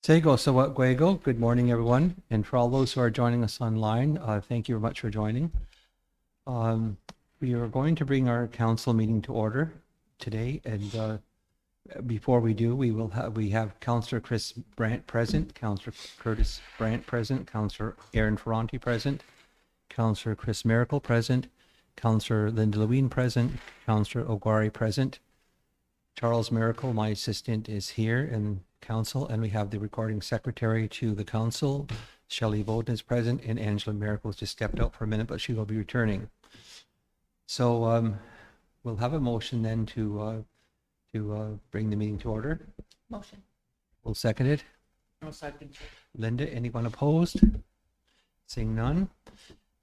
Sego Sawat good morning, everyone. And for all those who are joining us online, thank you very much for joining. We are going to bring our council meeting to order today. And before we do, we have Councillor Chris Brandt present, Councillor Curtis Brandt present, Councillor Aaron Ferranti present, Councillor Chris Miracle present, Councillor Linda Lewin present, Councillor Oguari present. Charles Miracle, my assistant, is here in council, and we have the recording secretary to the council. Shelley Bowden is present, and Angela Miracle has just stepped out for a minute, but she will be returning. So we'll have a motion then to bring the meeting to order. Motion. We'll second it. No second. Linda, anyone opposed? Seeing none.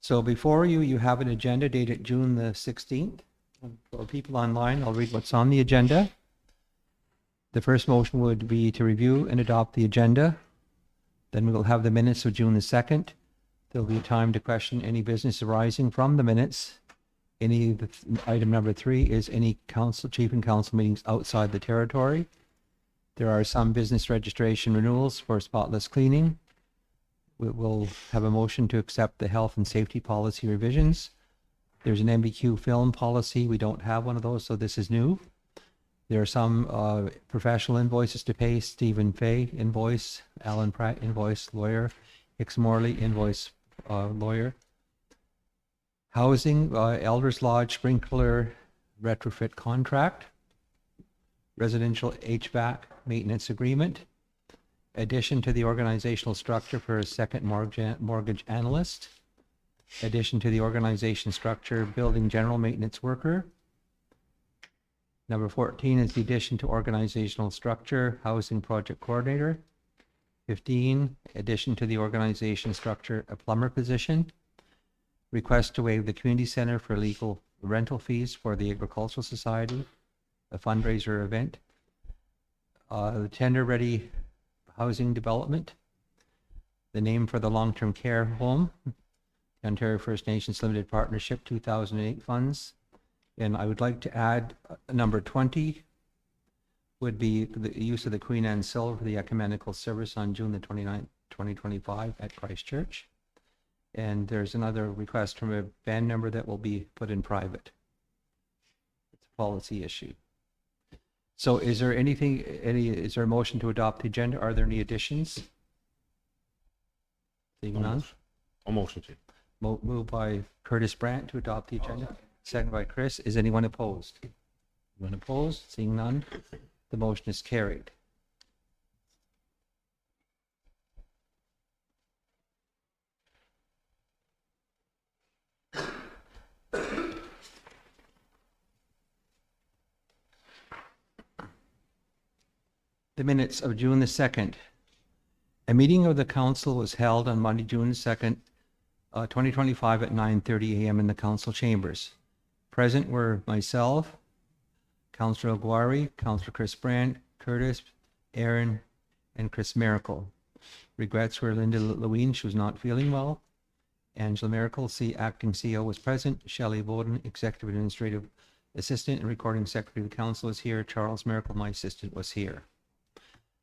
So before you, you have an agenda dated June the 16th. For people online, I'll read what's on the agenda. The first motion would be to review and adopt the agenda. Then we will have the minutes of June the 2nd. There'll be time to question any business arising from the minutes. Item number 3 is any chief and council meetings outside the territory. There are some business registration renewals for spotless cleaning. We will have a motion to accept the health and safety policy revisions. There's an MBQ film policy. We don't have one of those, so this is new. There are some professional invoices to pay. Stephen Fay invoice, Alan Pratt invoice, lawyer, Hicks Morley invoice, lawyer. Housing, Elders Lodge sprinkler retrofit contract. Residential HVAC maintenance agreement. Addition to the organizational structure for a second mortgage analyst. Addition to the organization structure, building general maintenance worker. Number 14 is the addition to organizational structure, housing project coordinator. 15, addition to the organization structure, a plumber position. Request to waive the community center for legal rental fees for the Agricultural Society, a fundraiser event. The tender ready housing development. The name for the long-term care home. Ontario First Nations Limited Partnership 2008 funds. And I would like to add number 20 would be the use of the Queen Anne Silver for the ecumenical service on June the 29th, 2025 at Christchurch. And there's another request from a band member that will be put in private. It's a policy issue. So is there is there a motion to adopt the agenda? Are there any additions? Seeing none. I'll motion to. Moved by Curtis Brandt to adopt the agenda. Second by Chris. Is anyone opposed? Anyone opposed? Seeing none, the motion is carried. The minutes of June the 2nd. A meeting of the council was held on Monday, June the 2nd, 2025 at 9:30 a.m. in the council chambers. Present were myself, Councillor Oguari, Councillor Chris Brandt, Curtis, Aaron, and Chris Miracle. Regrets were Linda Lewin, she was not feeling well. Angela Miracle, acting CEO, was present. Shelley Bowden, Executive Administrative Assistant and Recording Secretary of the Council, was here. Charles Miracle, my assistant, was here.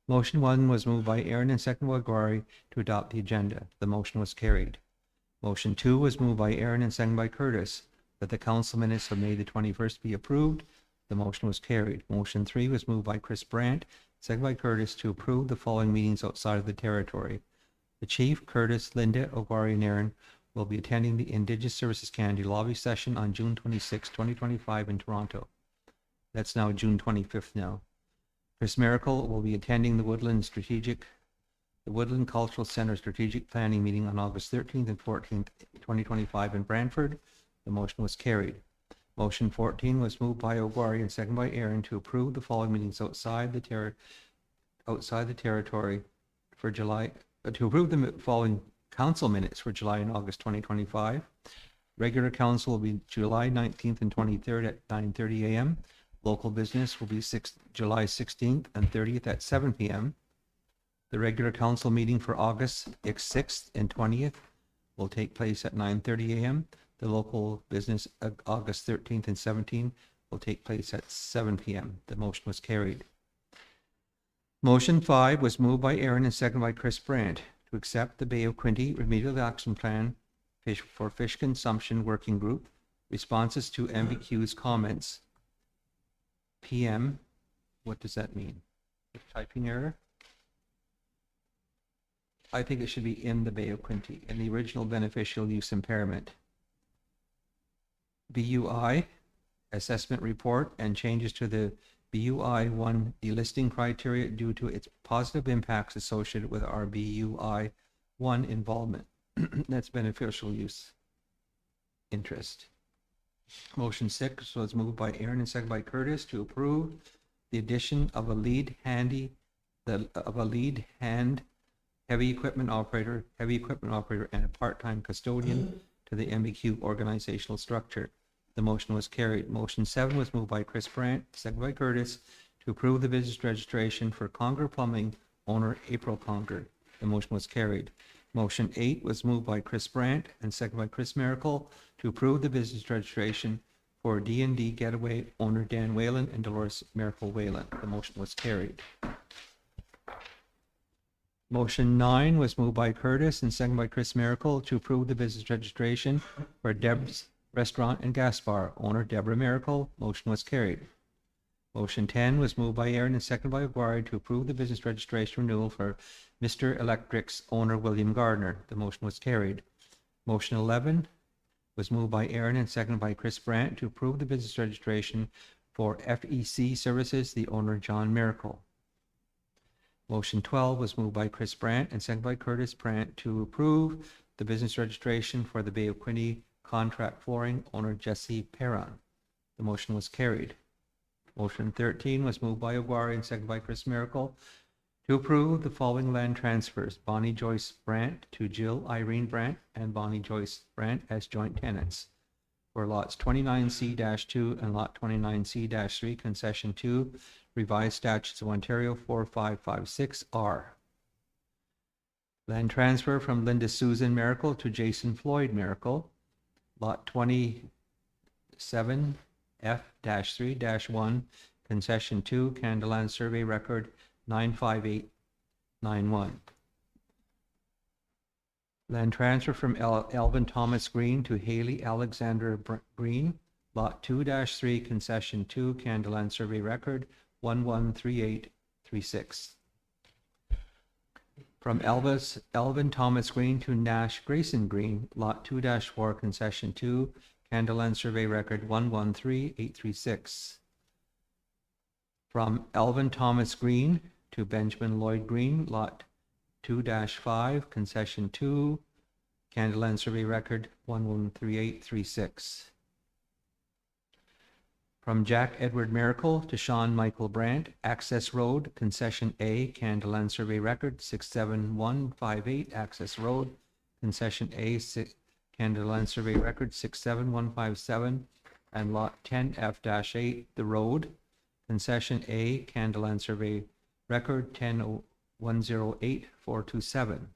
Motion 1 was moved by Aaron and second by Oguari to adopt the agenda. The motion was carried. Motion 2 was moved by Aaron and second by Curtis that the council minutes of May the 21st be approved. The motion was carried. Motion 3 was moved by Chris Brandt, second by Curtis, to approve the following meetings outside of the territory. The Chief, Curtis, Linda, Oguari, and Aaron will be attending the Indigenous Services Canada lobby session on June 26, 2025 in Toronto. That's now June 25th now. Chris Miracle will be attending the Woodland Cultural Center Strategic Planning meeting on August 13th and 14th, 2025 in Brantford. The motion was carried. Motion 14 was moved by Oguari and second by Aaron to approve the following meetings outside the territory for July, to approve the following council minutes for July and August 2025. Regular council will be July 19th and 23rd at 9:30 a.m. Local business will be July 16th and 30th at 7 p.m. The regular council meeting for August 6th and 20th will take place at 9:30 a.m. The local business August 13th and 17th will take place at 7 p.m. The motion was carried. Motion 5 was moved by Aaron and seconded by Chris Brandt to accept the Bay of Quinte Remedial Action Plan for Fish Consumption Working Group responses to MVQ's comments. PM, what does that mean? Typing error? I think it should be in the Bay of Quinte, in the original beneficial use impairment. BUI, assessment report, and changes to the BUI 1 delisting criteria due to its positive impacts associated with our BUI 1 involvement. That's beneficial use interest. Motion 6 was moved by Aaron and seconded by Curtis to approve the addition of a lead hand heavy equipment operator, and a part-time custodian to the MBQ organizational structure. The motion was carried. Motion 7 was moved by Chris Brandt, seconded by Curtis, to approve the business registration for Conger Plumbing, owner April Conger. The motion was carried. Motion 8 was moved by Chris Brandt and seconded by Chris Miracle to approve the business registration for D&D Getaway, owner Dan Whalen and Dolores Miracle Whalen. The motion was carried. Motion 9 was moved by Curtis and seconded by Chris Miracle to approve the business registration for Deb's Restaurant and Gas Bar, owner Deborah Miracle. Motion was carried. Motion 10 was moved by Aaron and seconded by Aguirre to approve the business registration renewal for Mr. Electric's owner William Gardner. The motion was carried. Motion 11 was moved by Aaron and seconded by Chris Brandt to approve the business registration for FEC Services, the owner John Miracle. Motion 12 was moved by Chris Brandt and seconded by Curtis Brandt to approve the business registration for the Bay of Quinte Contract Flooring, owner Jesse Perron. The motion was carried. Motion 13 was moved by Aguirre and seconded by Chris Miracle to approve the following land transfers: Bonnie Joyce Brandt to Jill Irene Brandt and Bonnie Joyce Brandt as joint tenants for lots 29C-2 and lot 29C-3, concession 2, revised statutes of Ontario 4556R. Land transfer from Linda Susan Miracle to Jason Floyd Miracle, lot 27F-3-1, concession 2, Canadaland Survey Record 95891. Land transfer from Elvin Thomas Green to Haley Alexander Green, lot 2-3, concession 2, Canadaland Survey Record 113836. From Elvin Thomas Green to Nash Grayson Green, lot 2-4, concession 2, Canadaland Survey Record 113836. From Elvin Thomas Green to Benjamin Lloyd Green, lot 2-5, concession 2, Canadaland Survey Record 113836. From Jack Edward Miracle to Sean Michael Brandt, Access Road, concession A, Canadaland Survey Record 67158, Access Road, concession A, Canadaland Survey Record 67157, and lot 10F-8, The Road, concession A, Canadaland Survey Record 10108-427.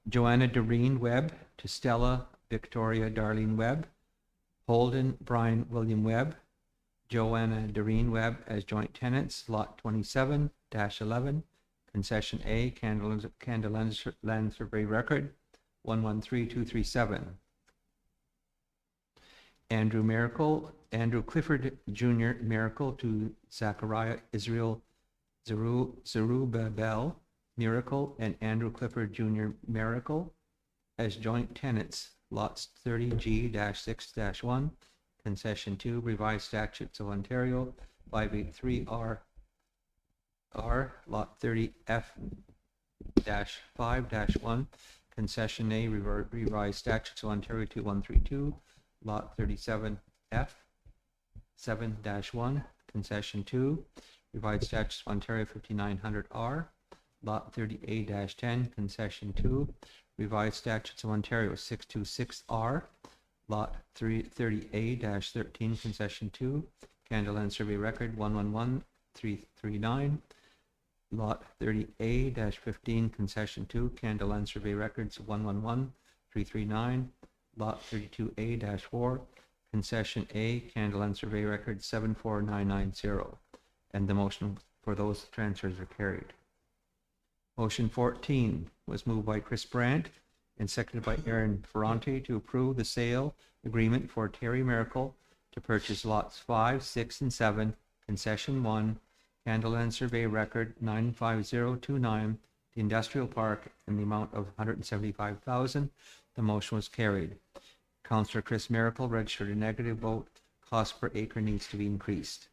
Joanna Doreen Webb to Stella Victoria Darlene Webb, Holden Brian William Webb, Joanna Doreen Webb as joint tenants, lot 27-11, concession A, Canadaland Survey Record 113237. Andrew Clifford Jr. Miracle to Zachariah Israel Zerubbabel Miracle and Andrew Clifford Jr. Miracle as joint tenants, lots 30G-6-1, concession 2, revised statutes of Ontario 583R, lot 30F-5-1, concession A, revised statutes of Ontario 2132, lot 37F-7-1, concession 2, revised statutes of Ontario 5900R, lot 30A-10, concession 2, revised statutes of Ontario 626R, lot 30A-13, concession 2, Canadaland Survey Record 111339, lot 30A-15, concession 2, Canadaland Survey Records 111339, lot 32A-4, concession A, Canadaland Survey Record 74990. and the motion for those transfers are carried. Motion 14 was moved by Chris Brandt and seconded by Aaron Ferrante to approve the sale agreement for Terry Miracle to purchase lots 5, 6, and 7, concession 1, Candleland Survey Record 95029, the Industrial Park, in the amount of $175,000. The motion was carried. Councillor Chris Miracle registered a negative vote. Cost per acre needs to be increased.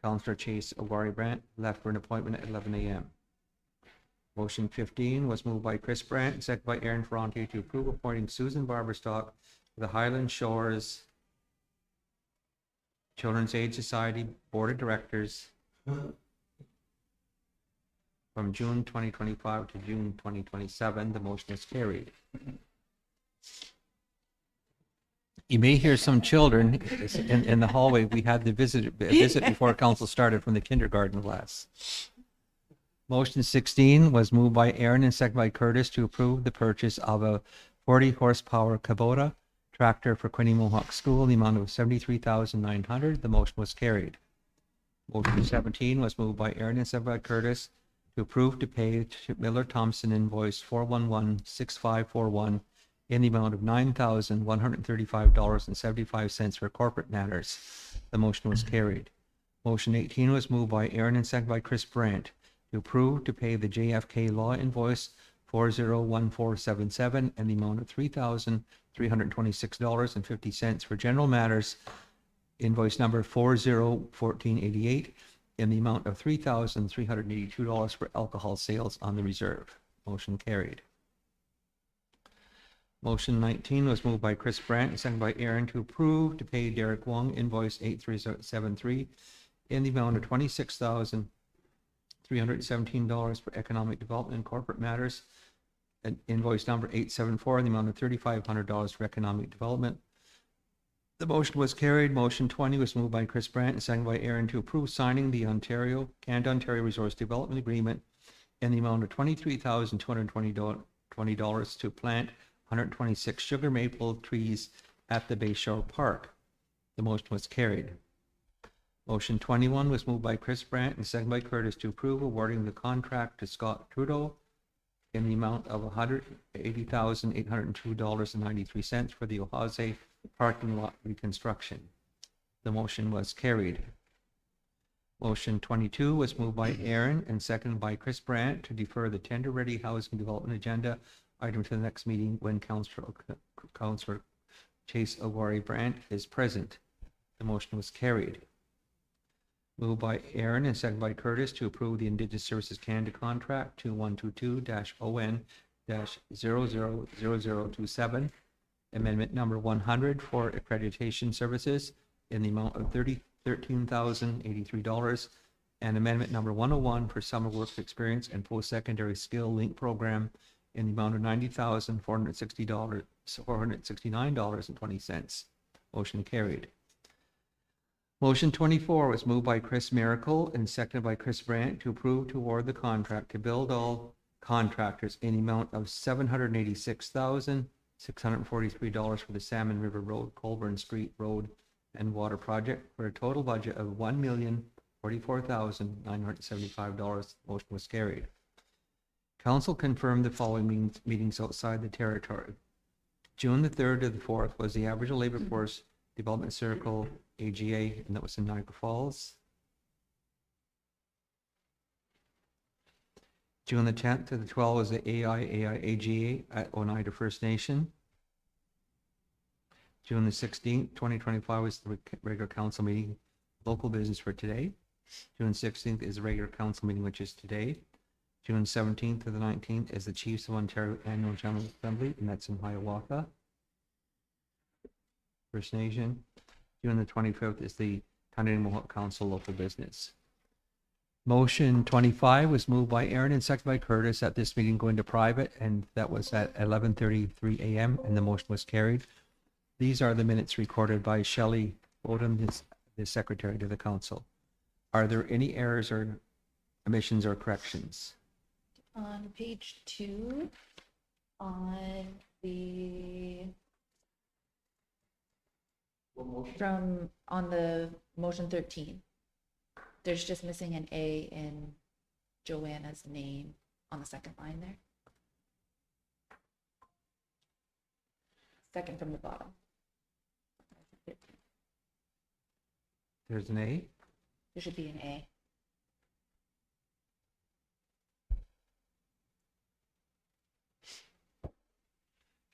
Councillor Chase Ogwari Brandt left for an appointment at 11 a.m. Motion 15 was moved by Chris Brandt and seconded by Aaron Ferrante to approve appointing Susan Barberstock to the Highland Shores Children's Aid Society Board of Directors from June 2025 to June 2027. The motion is carried. You may hear some children in the hallway. We had the visit before council started from the kindergarten class. Motion 16 was moved by Aaron and seconded by Curtis to approve the purchase of a 40 horsepower Kubota tractor for Tyendinaga Mohawk School in the amount of $73,900. The motion was carried. Motion 17 was moved by Aaron and seconded by Curtis to approve to pay to Miller Thompson invoice 4116541 in the amount of $9,135.75 for corporate matters. The motion was carried. Motion 18 was moved by Aaron and seconded by Chris Brandt to approve to pay the JFK Law invoice 401477 and the amount of $3,326.50 for general matters, invoice number 401488, in the amount of $3,382 for alcohol sales on the reserve. Motion carried. Motion 19 was moved by Chris Brandt and seconded by Aaron to approve to pay Derek Wong invoice 8373 in the amount of $26,317 for economic development and corporate matters, and invoice number 874 in the amount of $3,500 for economic development. The motion was carried. Motion 20 was moved by Chris Brandt and seconded by Aaron to approve signing the Canada Ontario Resource Development Agreement in the amount of $23,220 to plant 126 sugar maple trees at the Bayshore Park. The motion was carried. Motion 21 was moved by Chris Brandt and seconded by Curtis to approve awarding the contract to Scott Trudeau in the amount of $180,802.93 for the Ohaze parking lot reconstruction. The motion was carried. Motion 22 was moved by Aaron and seconded by Chris Brandt to defer the tender-ready housing development agenda item to the next meeting when Councillor Chase Ogwari Brandt is present. The motion was carried. Moved by Aaron and seconded by Curtis to approve the Indigenous Services Canada contract 2122-ON-000027, amendment number 100 for accreditation services in the amount of $13,083, and amendment number 101 for summer work experience and post-secondary skill link program in the amount of $90,469.20. Motion carried. Motion 24 was moved by Chris Miracle and seconded by Chris Brandt to approve to award the contract to Build All Contractors in the amount of $786,643 for the Salmon River Road, Colburn Street Road and Water Project for a total budget of $1,044,975. Motion was carried. Council confirmed the following meetings outside the territory. June the 3rd to the 4th was the Aboriginal Labour Force Development Circle AGA, and that was in Niagara Falls. June the 10th to the 12th was the AIAI AGA at Oneida First Nation. June the 16th, 2025 was the regular council meeting, local business for today. June 16th is the regular council meeting, which is today. June 17th to the 19th is the Chiefs of Ontario Annual General Assembly, and that's in Hiawatha First Nation. June the 25th is the Tyendinaga Mohawk Council local business. Motion 25 was moved by Aaron and seconded by Curtis at this meeting going to private, and that was at 11:33 a.m. and the motion was carried. These are the minutes recorded by Shelley Odom, the secretary to the council. Are there any errors or omissions or corrections? On page 2, on the motion 13, There's just missing an A in Joanna's name on the second line there. Second from the bottom. There's an A. There should be an A.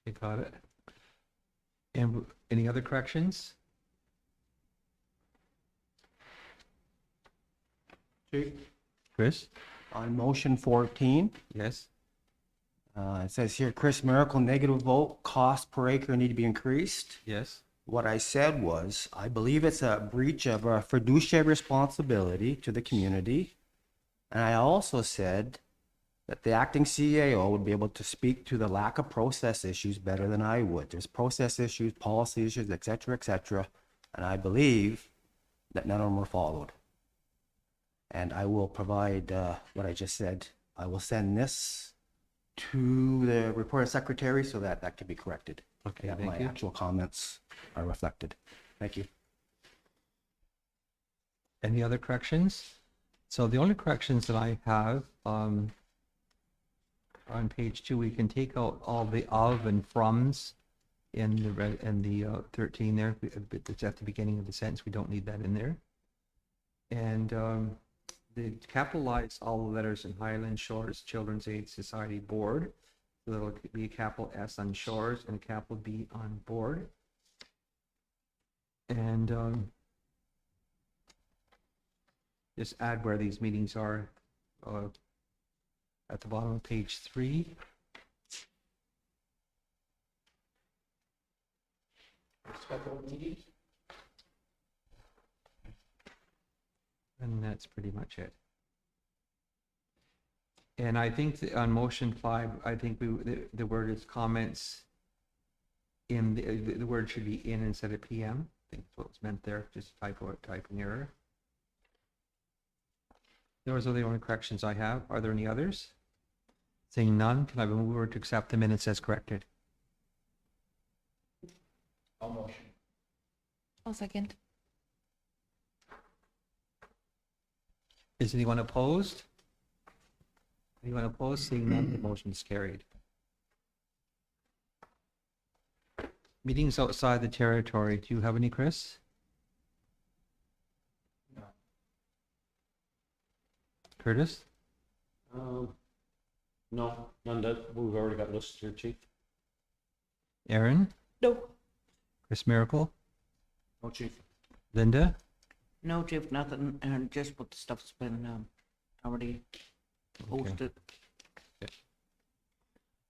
You got it. And any other corrections? Chief, Chris? on motion 14, Yes. it says here, Chris Miracle, negative vote, cost per acre need to be increased. Yes. What I said was, I believe it's a breach of a fiduciary responsibility to the community. And I also said that the acting CAO would be able to speak to the lack of process issues better than I would. There's process issues, policy issues, et cetera, and I believe that none of them were followed. And I will provide what I just said. I will send this to the reporting secretary so that that can be corrected. Okay, That thank my you. actual comments are reflected. Thank you. Any other corrections? So the only corrections that I have, on page 2, we can take out all the of and froms in the 13 there. It's at the beginning of the sentence. We don't need that in there. And they capitalize all the letters in Highland Shores Children's Aid Society Board. So there'll be a capital S on Shores and a capital B on Board. And just add where these meetings are at the bottom of page 3. And that's pretty much it. And I think on motion 5, I think the word is comments in the word should be in instead of PM. I think that's what was meant there, just typing error. Those are the only corrections I have. Are there any others? Seeing none, can I have a mover to accept the minutes as corrected? All motion. I'll second. Is anyone opposed? Anyone opposed? Seeing none, the motion is carried. Meetings outside the territory. Do you have any, Chris? No. Curtis? No, none that we've already got listed here, Chief. Aaron? No. Chris Miracle? No, Chief. Linda? No, Chief, nothing, and just what the stuff's been already posted.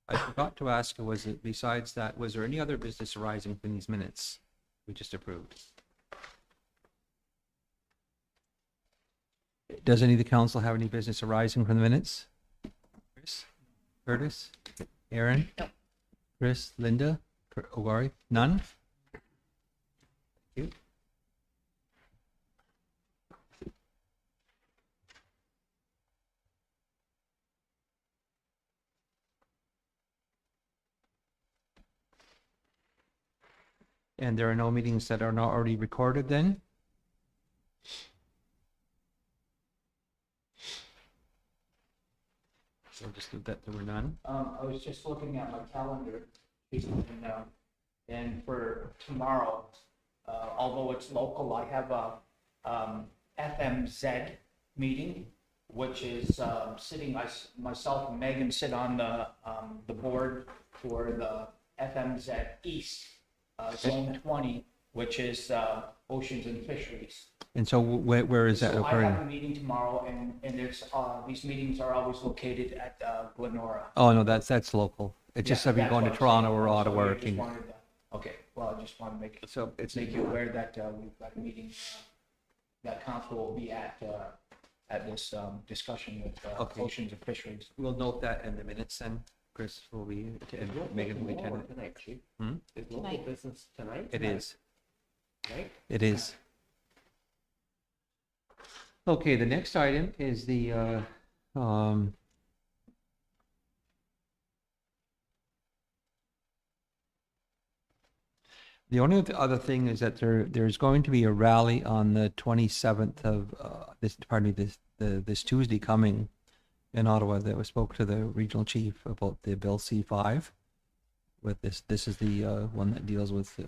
I forgot to ask, was it, besides that, was there any other business arising from these minutes we just approved? Does any of the council have any business arising from the minutes? Chris? Curtis? Aaron? No. Chris? Linda? Ogari? None? Thank you. And there are no meetings that are not already recorded then? So just that there were none. I was just looking at my calendar, and for tomorrow, although it's local, I have a FMZ meeting, which is sitting, myself and Megan sit on the board for the FMZ East, Zone 20, which is Oceans and Fisheries. And so where is that So I have a occurring? meeting tomorrow, and there's, these meetings are always located at Glenora. Oh, no, that's local. It's just if you're that's going to what I'm Toronto saying. or So Ottawa. I or just King- wanted to- Okay, well, I just want to So make you aware that we've got a meeting, that council will be at this discussion with Okay. Oceans and Fisheries. we'll note that in the minutes then. Chris will be, and Megan will be attending. Tonight, Chief. Hmm? Is local Tonight. business tonight? It is. Right? It is. Okay, the next item is the, the only other thing is that there's going to be a rally on the 27th of this Tuesday coming in Ottawa, that we spoke to the regional chief about the Bill C5. With this is the one that deals with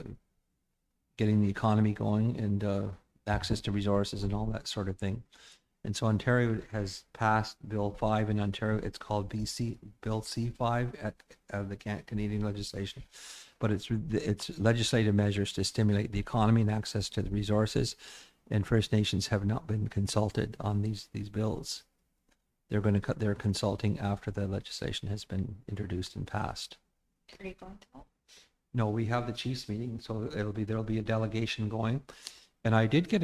getting the economy going and access to resources and all that sort of thing. And so Ontario has passed Bill 5 in Ontario. It's called Bill C5 of the Canadian legislation, but it's legislative measures to stimulate the economy and access to the resources. And First Nations have not been consulted on these bills. They're consulting after the legislation has been introduced and passed. Are you going to that? No, we have the chiefs meeting, so there'll be a delegation going. And I did get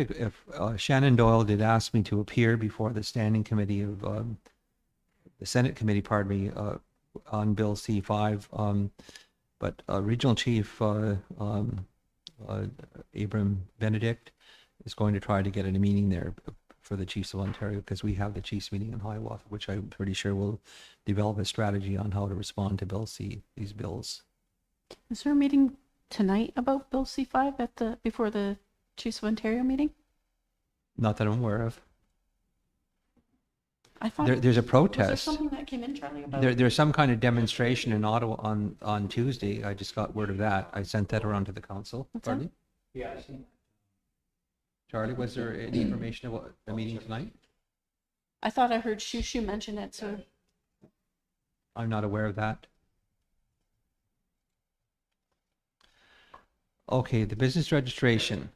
Shannon Doyle did ask me to appear before the standing committee of the Senate committee, pardon me, on Bill C5. But Regional Chief Abram Benedict is going to try to get in a meeting there for the Chiefs of Ontario, because we have the Chiefs meeting in Hiawatha, which I'm pretty sure will develop a strategy on how to respond to Bill C, these bills. Is there a meeting tonight about Bill C5 before the Chiefs of Ontario meeting? Not that I'm aware of. I thought There's a was there protest. something that came in, Charlie, about There's some kind of demonstration in Ottawa on Tuesday. I just got word of that. I sent that around to the council. What's Pardon that? me? Yeah, I see. Charlie, was there any information about a meeting tonight? I thought I heard Shushu mention it, so I'm not aware of that. Okay, the business registration.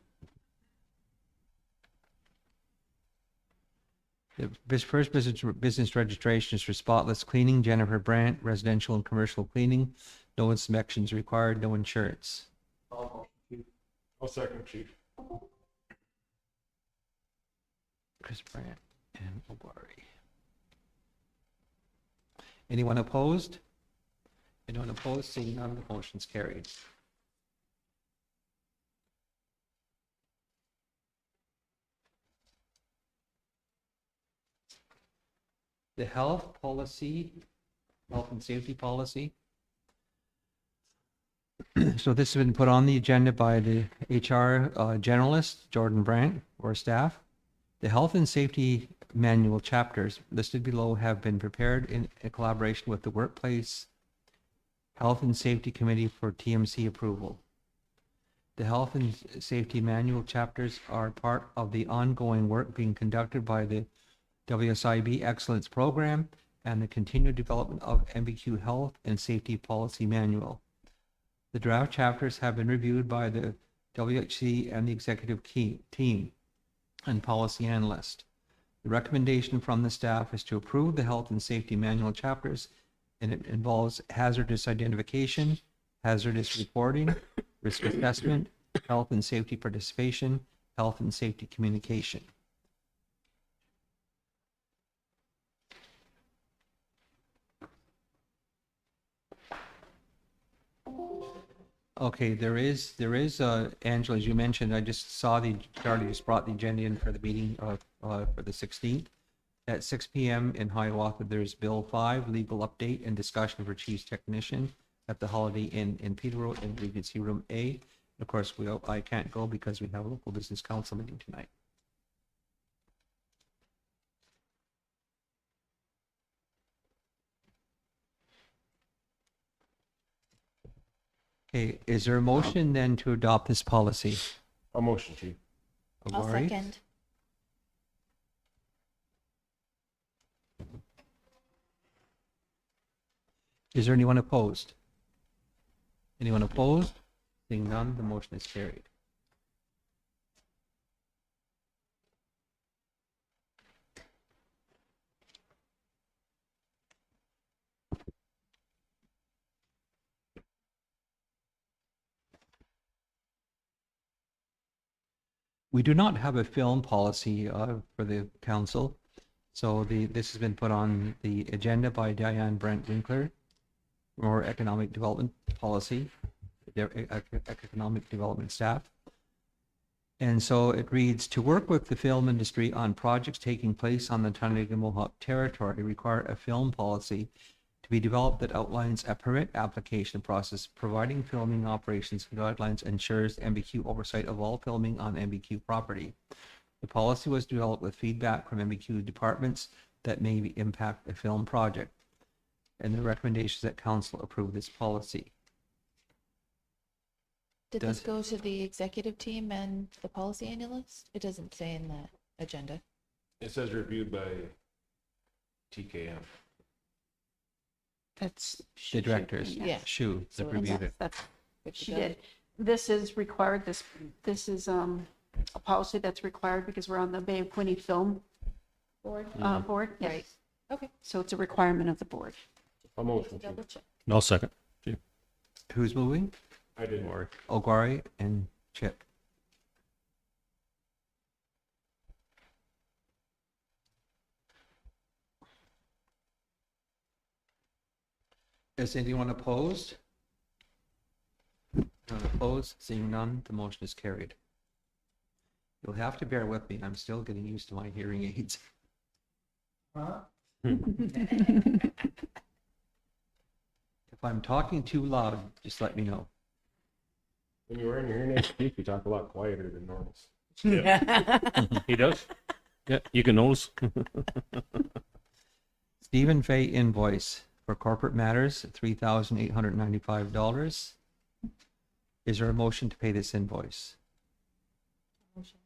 The first business registration is for Spotless Cleaning, Jennifer Brandt, residential and commercial cleaning. No inspections required, no insurance. I'll second, Chief. Chris Brandt and Obari. Anyone opposed? Anyone opposed? Seeing none, the motion's carried. The health and safety policy. So this has been put on the agenda by the HR generalist, Jordan Brandt, or staff. The health and safety manual chapters listed below have been prepared in collaboration with the Workplace Health and Safety Committee for TMC approval. The health and safety manual chapters are part of the ongoing work being conducted by the WSIB Excellence Program and the continued development of MBQ Health and Safety Policy Manual. The draft chapters have been reviewed by the WHC and the executive team and policy analyst. The recommendation from the staff is to approve the health and safety manual chapters, and it involves hazardous identification, hazardous reporting, risk assessment, health and safety participation, health and safety communication. Okay, there is, Angela, as you mentioned, I just saw Charlie just brought the agenda in for the meeting for the 16th. At 6 p.m. in Hiawatha, there's Bill 5, legal update and discussion for Chief's technician at the Holiday Inn in Peterborough in Regency Room A. Of course, I can't go because we have a local business council meeting tonight. Okay, is there a motion then to adopt this policy? I'll motion, Chief. I'll Obari? second. Is there anyone opposed? Anyone opposed? Seeing none, the motion is carried. We do not have a film policy for the council, so this has been put on the agenda by Diane Brent Winkler, or Economic Development Policy, Economic Development staff. And so it reads, to work with the film industry on projects taking place on the Tyendinaga Mohawk territory require a film policy to be developed that outlines a permit application process, providing filming operations guidelines, ensures MBQ oversight of all filming on MBQ property. The policy was developed with feedback from MBQ departments that may impact a film project. And the recommendation is that council approve this policy. Did this Does- go to the executive team and the policy analyst? It doesn't say in the agenda. It says reviewed by TKM. That's. The directors, Yeah. Shu, So that it's- reviewed it. That's, Good to she go. did. This is required, this is, a policy that's required because we're on the Bay of Quinte Film Board? Board. Yes. Right. Okay. So it's a requirement of the board. A motion, Chief. Double check. I'll second. Who's moving? I didn't. Ogwari and Chip. Is anyone opposed? None opposed, seeing none, the motion is carried. You'll have to bear with me, I'm still getting used to my hearing aids. If I'm talking too loud, just let me know. When you were in your hearing aids, Chief, you talk a lot quieter than normal. He does? Yeah, you can notice. Stephen Fay invoice for corporate matters, $3,895. Is there a motion to pay this invoice? Motion.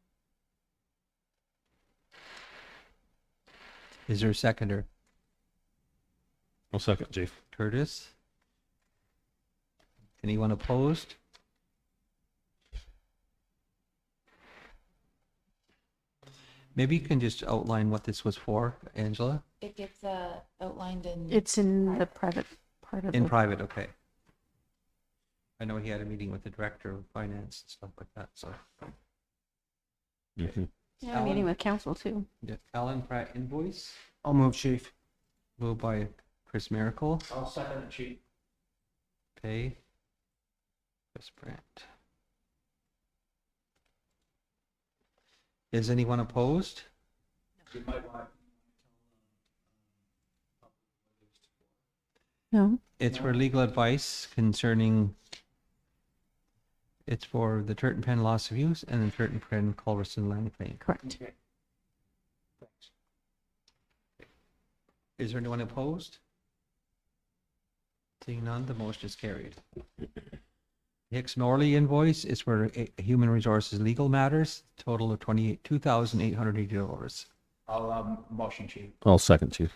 Is there a seconder? I'll second, Chief. Curtis? Anyone opposed? Maybe you can just outline what this was for, Angela? It gets outlined in. It's in the private part of In the, private, okay. I know he had a meeting with the director of finance and stuff like that, so. Mhm. yeah, meeting with council too. Yeah, Alan Pratt invoice, I'll move, Chief. moved by Chris Miracle, I'll second it, Chief. pay. Chris Pratt. Is anyone opposed? You might want No, It's for legal advice concerning, it's for the Turton Penn loss of use and the Turton Penn Culverson land claim. correct. Okay. Thanks. Is there anyone opposed? Seeing none, the motion is carried. Hicks Morley invoice is for human resources legal matters, total of $2,880. I'll, motion, Chief. I'll second, Chief.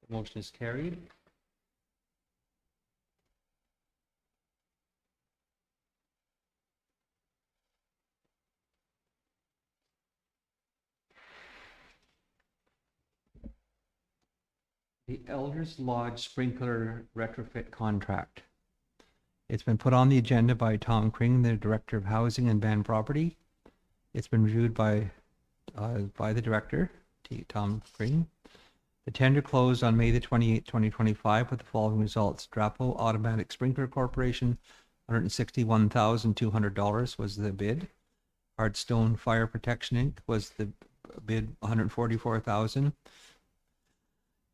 The motion is carried. The Elders Lodge sprinkler retrofit contract. It's been put on the agenda by Tom Kring, the Director of Housing and Band Property. It's been reviewed by the Director, Tom Kring. The tender closed on May the 28th, 2025 with the following results. Drapo Automatic Sprinkler Corporation, $161,200 was the bid. Hardstone Fire Protection Inc. was the bid, $144,000.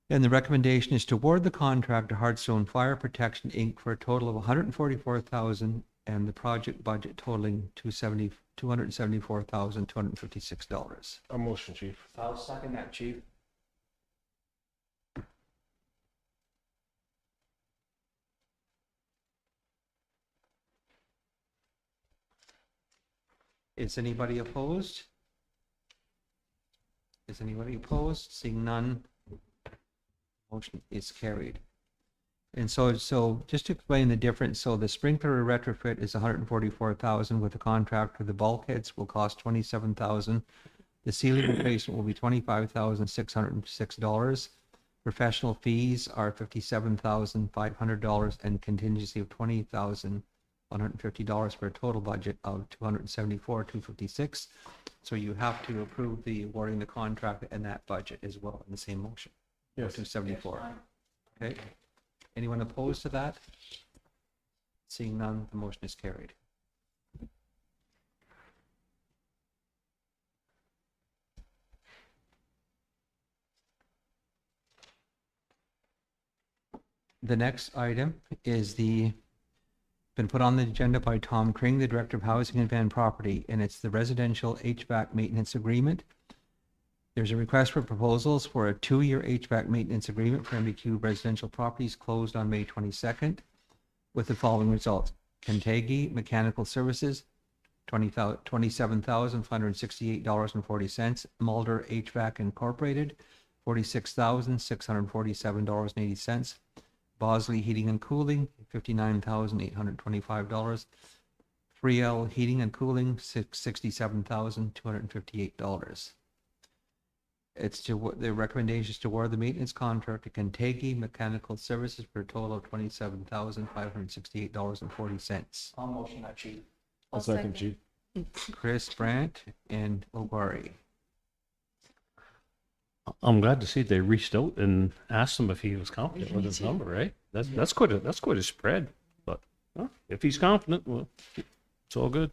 And the recommendation is to award the contract to Hardstone Fire Protection Inc. for a total of $144,000 and the project budget totaling $274,256. A motion, Chief. I'll second that, Chief. Is anybody opposed? Is anybody opposed? Seeing none, motion is carried. And so just to explain the difference, so the sprinkler retrofit is $144,000 with the contractor. The bulkheads will cost $27,000. The ceiling replacement will be $25,606. Professional fees are $57,500 and contingency of $20,150 for a total budget of $274,256. So you have to approve the awarding the contract and that budget as well in the same motion. Yes. 274. Okay. Anyone opposed to that? Seeing none, the motion is carried. The next item is been put on the agenda by Tom Kring, the Director of Housing and Van Property, and it's the residential HVAC maintenance agreement. There's a request for proposals for a 2-year HVAC maintenance agreement for MBQ residential properties closed on May 22nd with the following results. Kentucky Mechanical Services, $27,568.40. Mulder HVAC Incorporated, $46,647.80. Bosley Heating and Cooling, $59,825. Friel Heating and Cooling, $67,258. It's the recommendation is to award the maintenance contract to Kentucky Mechanical Services for a total of $27,568.40. I'll motion that, Chief. I'll second, Chief. Chris Brandt and Obari. I'm glad to see they reached out and asked him if he was confident with his number, right? That's quite a spread. But if he's confident, well, it's all good.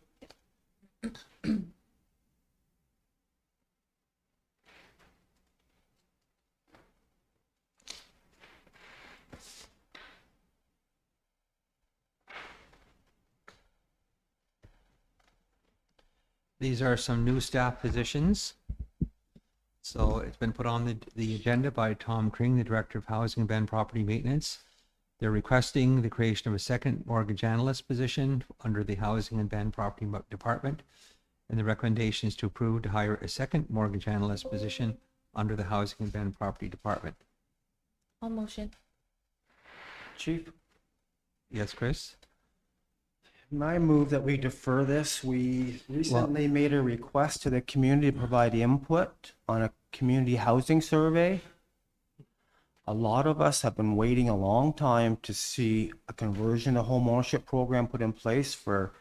These are some new staff positions. So it's been put on the agenda by Tom Kring, the Director of Housing and Van Property Maintenance. They're requesting the creation of a second mortgage analyst position under the Housing and Van Property Department. And the recommendation is to approve to hire a second mortgage analyst position under the Housing and Van Property Department. I'll motion. Chief, Yes, Chris? I move that we defer this. We recently made a request to the community to provide input on a community housing survey. A lot of us have been waiting a long time to see a conversion to home ownership program put in place for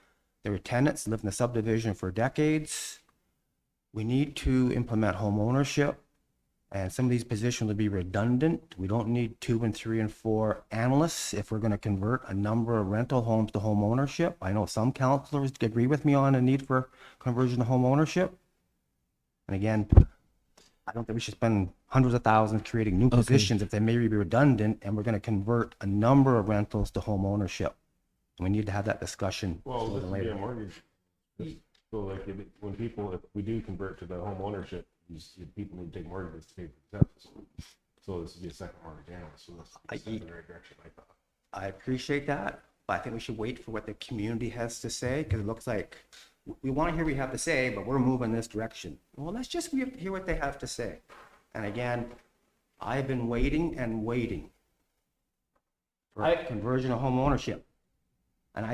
their tenants lived in the subdivision for decades. We need to implement home ownership, and some of these positions will be redundant. We don't need 2 and 3 and 4 analysts if we're going to convert a number of rental homes to home ownership. I know some councilors agree with me on the need for conversion to home ownership. And again, I don't think we should spend hundreds of thousands creating new positions if they may be redundant, and we're going to convert a number of rentals to home ownership. We need to have that discussion Well, sooner this than would be a later. mortgage. So like if we do convert to the home ownership, people need to take mortgages to pay for taxes. So this would be a second mortgage analyst, so that's a step in the right direction, I thought. I appreciate that, but I think we should wait for what the community has to say, because it looks like we want to hear what we have to say, but we're moving this direction. Well, let's just hear what they have to say. And again, I've been waiting and waiting for conversion of home ownership. And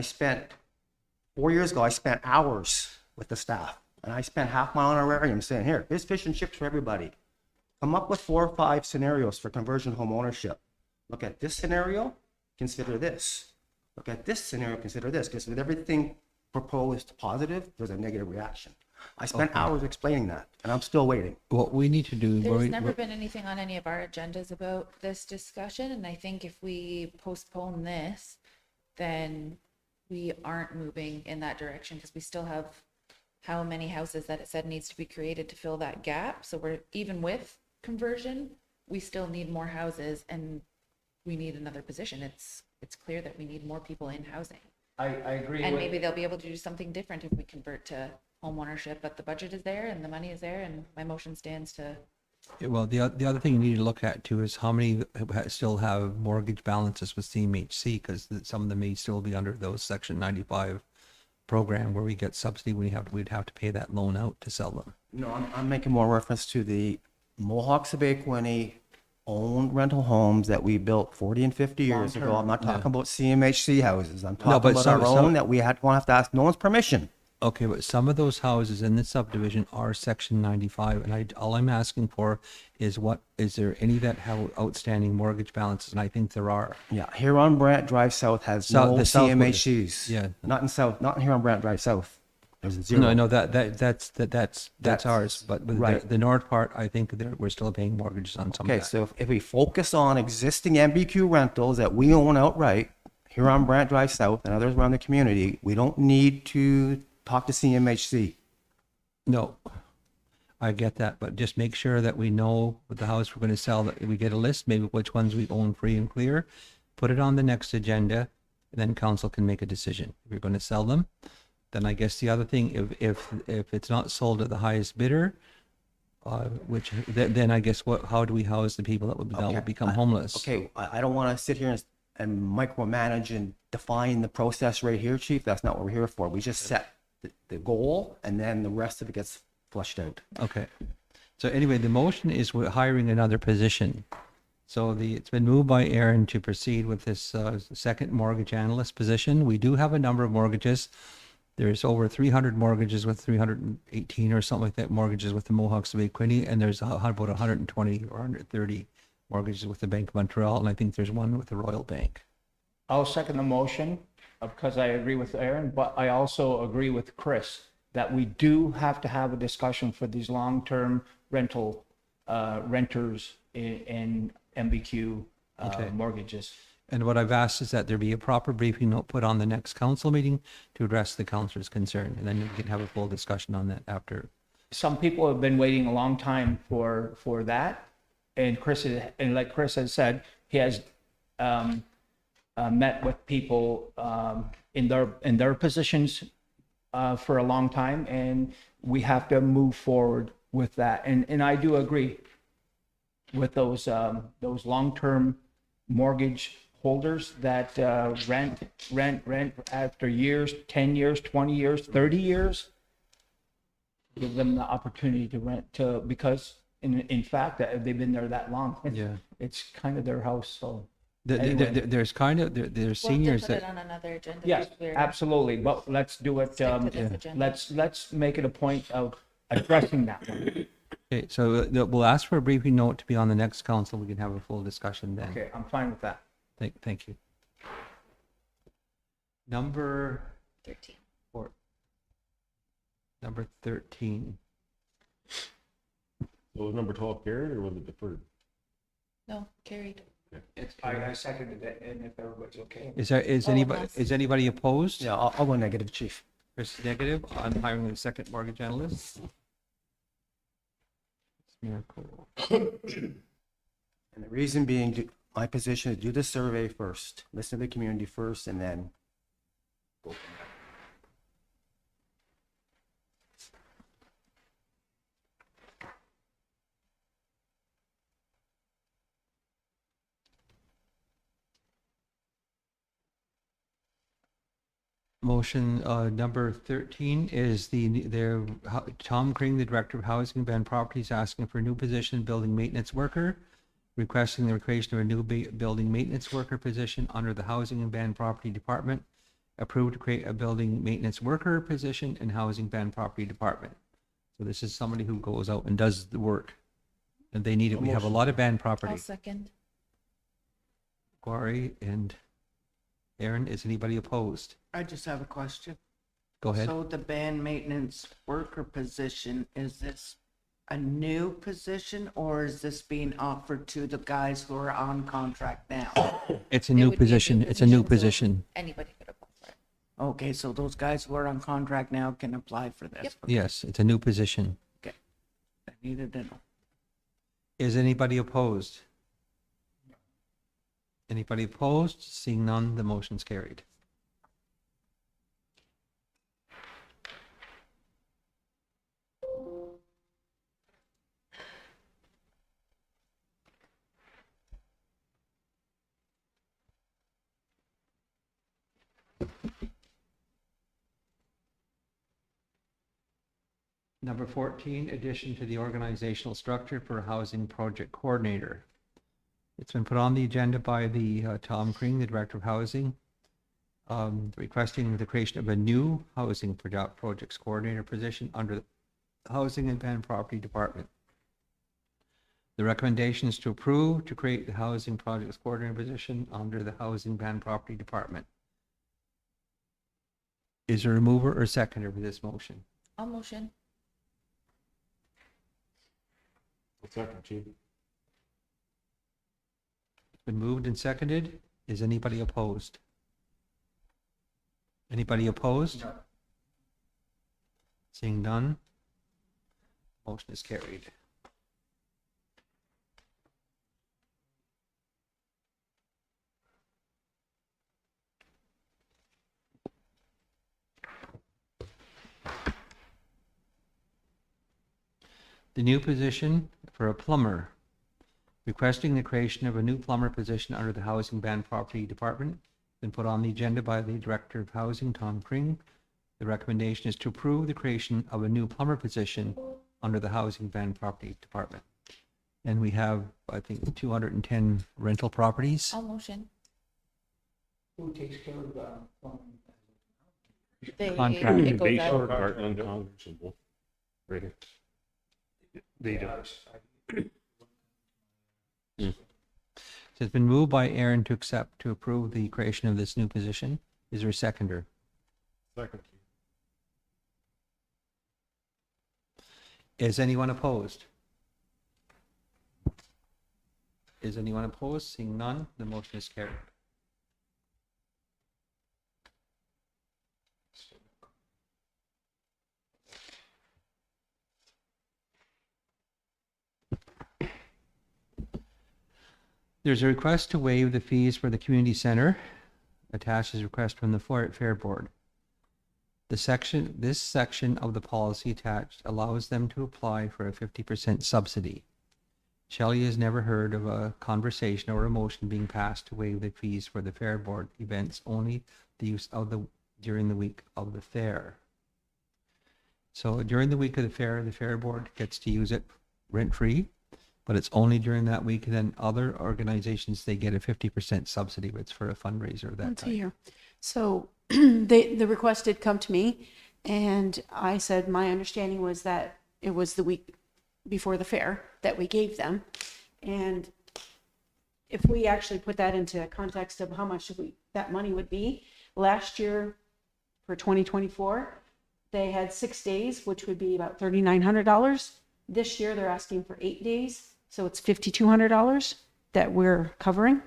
4 years ago, I spent hours with the staff, and I spent half my honorarium saying, here's fish and chips for everybody. Come up with 4 or 5 scenarios for conversion to home ownership. Look at this scenario, consider this. Look at this scenario, consider this. Because with everything proposed positive, there's a negative reaction. I spent hours explaining that, and I'm still waiting. What we need to do. There's never been anything on any of our agendas about this discussion, and I think if we postpone this, then we aren't moving in that direction, because we still have how many houses that it said needs to be created to fill that gap. So we're, even with conversion, we still need more houses, and we need another position. It's clear that we need more people in housing. I agree And with, maybe they'll be able to do something different if we convert to home ownership, but the budget is there and the money is there, and my motion stands to. Well, the other thing you need to look at too is how many still have mortgage balances with CMHC, because some of them may still be under those Section 95 program where we get subsidy. We'd have to pay that loan out to sell them. No, I'm making more reference to the Mohawk Quinte owned rental homes that we built 40 and 50 years ago. I'm not talking about CMHC houses. I'm talking but about some- our own that we won't have to ask no one's permission. Okay, but some of those houses in the subdivision are Section 95, and all I'm asking for is is there any that have outstanding mortgage balances? And I think there are. Yeah, here on Brant Drive South has South- no the South one. CMHCs. Yeah. Not here on Brant Drive South. There's zero. No, I know that's ours, but right. the north part, I think we're still paying mortgages on some of Okay, that. so if we focus on existing MBQ rentals that we own outright, here on Brant Drive South and others around the community, we don't need to talk to CMHC. No, I get that, but just make sure that we know with the house we're going to sell, that we get a list, maybe which ones we own free and clear, put it on the next agenda, and then council can make a decision. If you're going to sell them, then I guess the other thing, if it's not sold at the highest bidder, then I guess how do we house the people that will Okay, become homeless? Okay, I don't want to sit here and micromanage and define the process right here, Chief. That's not what we're here for. We just set the goal, and then the rest of it gets flushed out. Okay. So anyway, the motion is we're hiring another position. So it's been moved by Aaron to proceed with this second mortgage analyst position. We do have a number of mortgages. There's over 300 mortgages with 318 or something like that mortgages with the Mohawks of Bay Quinte, and there's about 120 or 130 mortgages with the Bank of Montreal, and I think there's one with the Royal Bank. I'll second the motion because I agree with Aaron, but I also agree with Chris that we do have to have a discussion for these long-term rental renters in MBQ Okay. mortgages. And what I've asked is that there be a proper briefing note put on the next council meeting to address the councillor's concern, and then we can have a full discussion on that after. Some people have been waiting a long time for that, and like Chris has said, he has met with people in their positions for a long time, and we have to move forward with that. And I do agree with those long-term mortgage holders that rent after years, 10 years, 20 years, 30 years. Give them the opportunity to rent because in fact that they've been there that long. Yeah. It's kind of their house, so. There's there's seniors We'll have to put it that, on another agenda. Yes, because we're absolutely, but let's do it, stuck to this agenda. let's make it a point of addressing that one. okay, so we'll ask for a briefing note to be on the next council. We can have a full discussion then. Okay, I'm fine with that. Thank you. Number 13. Number 13. So was number 12 carried or was it deferred? No, carried. I seconded it, and if everybody's okay. Is anybody opposed? Yeah, I'll go negative, Chief. Chris is negative on hiring the second mortgage analyst. Miracle. And the reason being, my position is do the survey first, listen to the community first, and then go from there. Motion number 13 is Tom Kring, the Director of Housing and Band Properties, asking for a new position, building maintenance worker, requesting the creation of a new building maintenance worker position under the Housing and Band Property Department, approved to create a building maintenance worker position in Housing Band Property Department. So this is somebody who goes out and does the work, and they need it. We have a lot of band property. I'll second. Quarry and Aaron, is anybody opposed? I just have a question. Go ahead. So the band maintenance worker position, is this a new position or is this being offered to the guys who are on contract now? It's a It new would be position. It's a new so position. Anybody could apply for it. Okay, so those guys who are on contract now can apply for this? Yep. Okay, Yes, it's a new position. I needed to know. Is anybody opposed? Anybody opposed? Seeing none, the motion's carried. Number 14, addition to the organizational structure for housing project coordinator. It's been put on the agenda by Tom Kring, the Director of Housing, requesting the creation of a new housing projects coordinator position under the Housing and Band Property Department. The recommendation is to approve to create the housing projects coordinator position under the Housing Band Property Department. Is there a mover or seconder for this motion? I'll motion. Second, Chief. It's been moved and seconded. Is anybody opposed? Anybody opposed? Seeing none, motion is carried. The new position for a plumber. Requesting the creation of a new plumber position under the Housing Band Property Department, been put on the agenda by the Director of Housing, Tom Kring. The recommendation is to approve the creation of a new plumber position under the Housing Band Property Department. And we have, I think, 210 rental properties. I'll motion. Who takes care of the, Contract. It goes Bay out. Shore, Heartland, Congress, and both. Right here. They do. So it's been moved by Aaron to approve the creation of this new position. Is there a seconder? Second. Is anyone opposed? Is anyone opposed? Seeing none, the motion is carried. There's a request to waive the fees for the community center. Attached is a request from the Fair Board. This section of the policy attached allows them to apply for a 50% subsidy. Shelley has never heard of a conversation or a motion being passed to waive the fees for the Fair Board events, only the use of during the week of the fair. So during the week of the Fair Board gets to use it rent-free, but it's only during that week. And then other organizations, they get a 50% subsidy, but it's for a fundraiser of that Once a type. year. So the request did come to me, and I said my understanding was that it was the week before the fair that we gave them. And if we actually put that into context of how much that money would be, last year for 2024, they had 6 days, which would be about $3,900. This year, they're asking for 8 days, so it's $5,200 that we're covering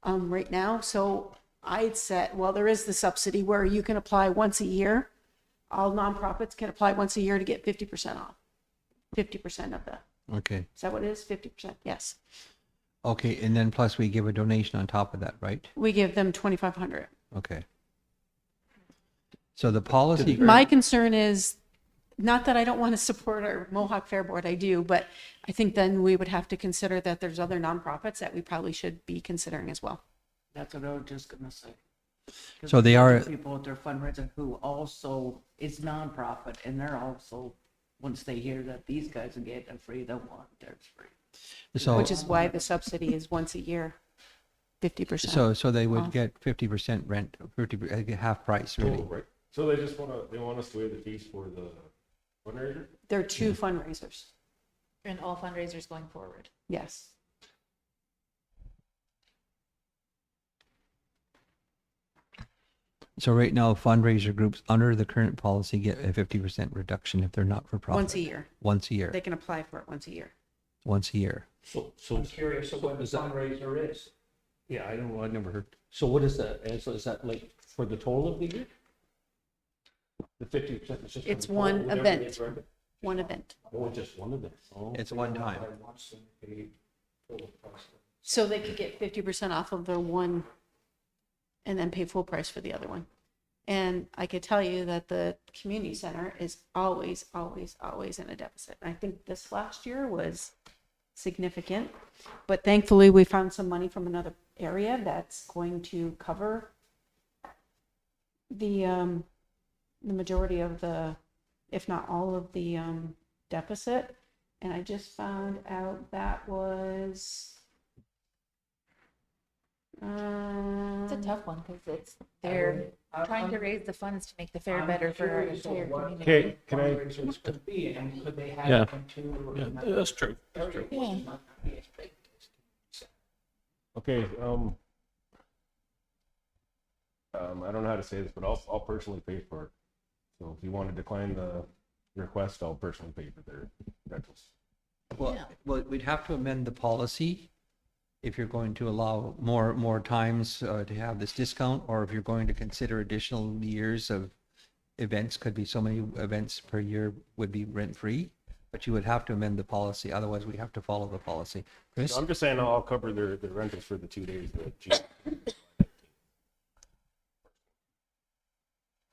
right now. So I said, well, there is the subsidy where you can apply once a year. All nonprofits can apply once a year to get 50% off. 50% of the, Okay. is that what it is? 50%? Yes. Okay. And then plus we give a donation on top of that, right? We give them 2,500. Okay. So the policy. My concern is, not that I don't want to support our Mohawk Fair Board, I do, but I think then we would have to consider that there's other nonprofits that we probably should be considering as well. That's what I was just gonna say. 'Cause So they there's are- other people at their fundraiser who also is nonprofit, and they're also, once they hear that these guys are getting free, they want theirs free. So, Which is why the subsidy is once a year, 50%. so they would off. get 50% rent, 50, half price Oh, really. right. So they just they want us to waive the fees for the fundraiser? There are two fundraisers, And all fundraisers going forward. yes. So right now fundraiser groups under the current policy get a 50% reduction if they're not for profit. Once a year. Once a year. They can apply for it once a year. Once a year. So, I'm curious of what the is that- fundraiser is. Yeah, I don't know, I never heard. So what is that? And so is that like for the total of the year? The 50% is just. for It's the one total, whatever event. they direct it? One event. Oh, just one of them. Oh. It's one time. So they could get 50% off of their one and then pay full price for the other one. And I could tell you that the community center is always, always, always in a deficit. I think this last year was significant, but thankfully we found some money from another area that's going to cover the majority of the, if not all of the deficit. And I just found out that was It's a tough one because they're trying to raise the funds to make the fair better for our entire community. Okay, can I, Fundraisers could be, and could they Yeah. have them to? Yeah, that's true. That's true. Yeah. okay, I don't know how to say this, but I'll personally pay for it. So if you want to decline the request, I'll personally pay for their rentals. Well, Yeah. well, we'd have to amend the policy if you're going to allow more times to have this discount, or if you're going to consider additional years of events, could be so many events per year would be rent-free, but you would have to amend the policy, otherwise we have to follow the policy. Chris? I'm just saying I'll cover the rentals for the 2 days.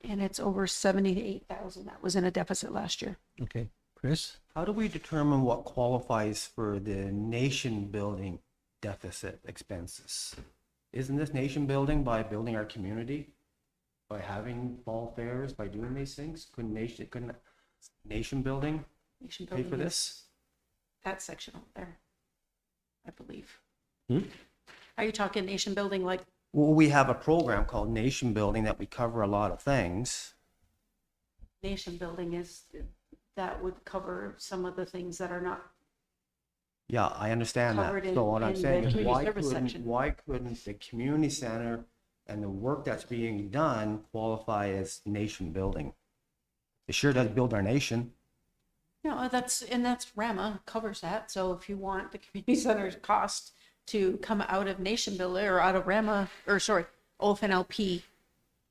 And it's over 78,000. That was in a deficit last year. Okay, Chris? How do we determine what qualifies for the nation building deficit expenses? Isn't this nation building by building our community? By having fall fairs, by doing these things? Couldn't nation building Nation pay for building is this? that section out there, I believe. Hmm? Are you talking nation building like, Well, we have a program called Nation Building that we cover a lot of things. nation building is, that would cover some of the things that are not, Yeah, I understand that. Covered in- So what I'm in saying the is community service section. why couldn't the community center and the work that's being done qualify as nation building? It sure does build our nation. no, that's RAMA covers that. So if you want the community center's cost to come out of nation building or out of RAMA, or sorry, OFNLP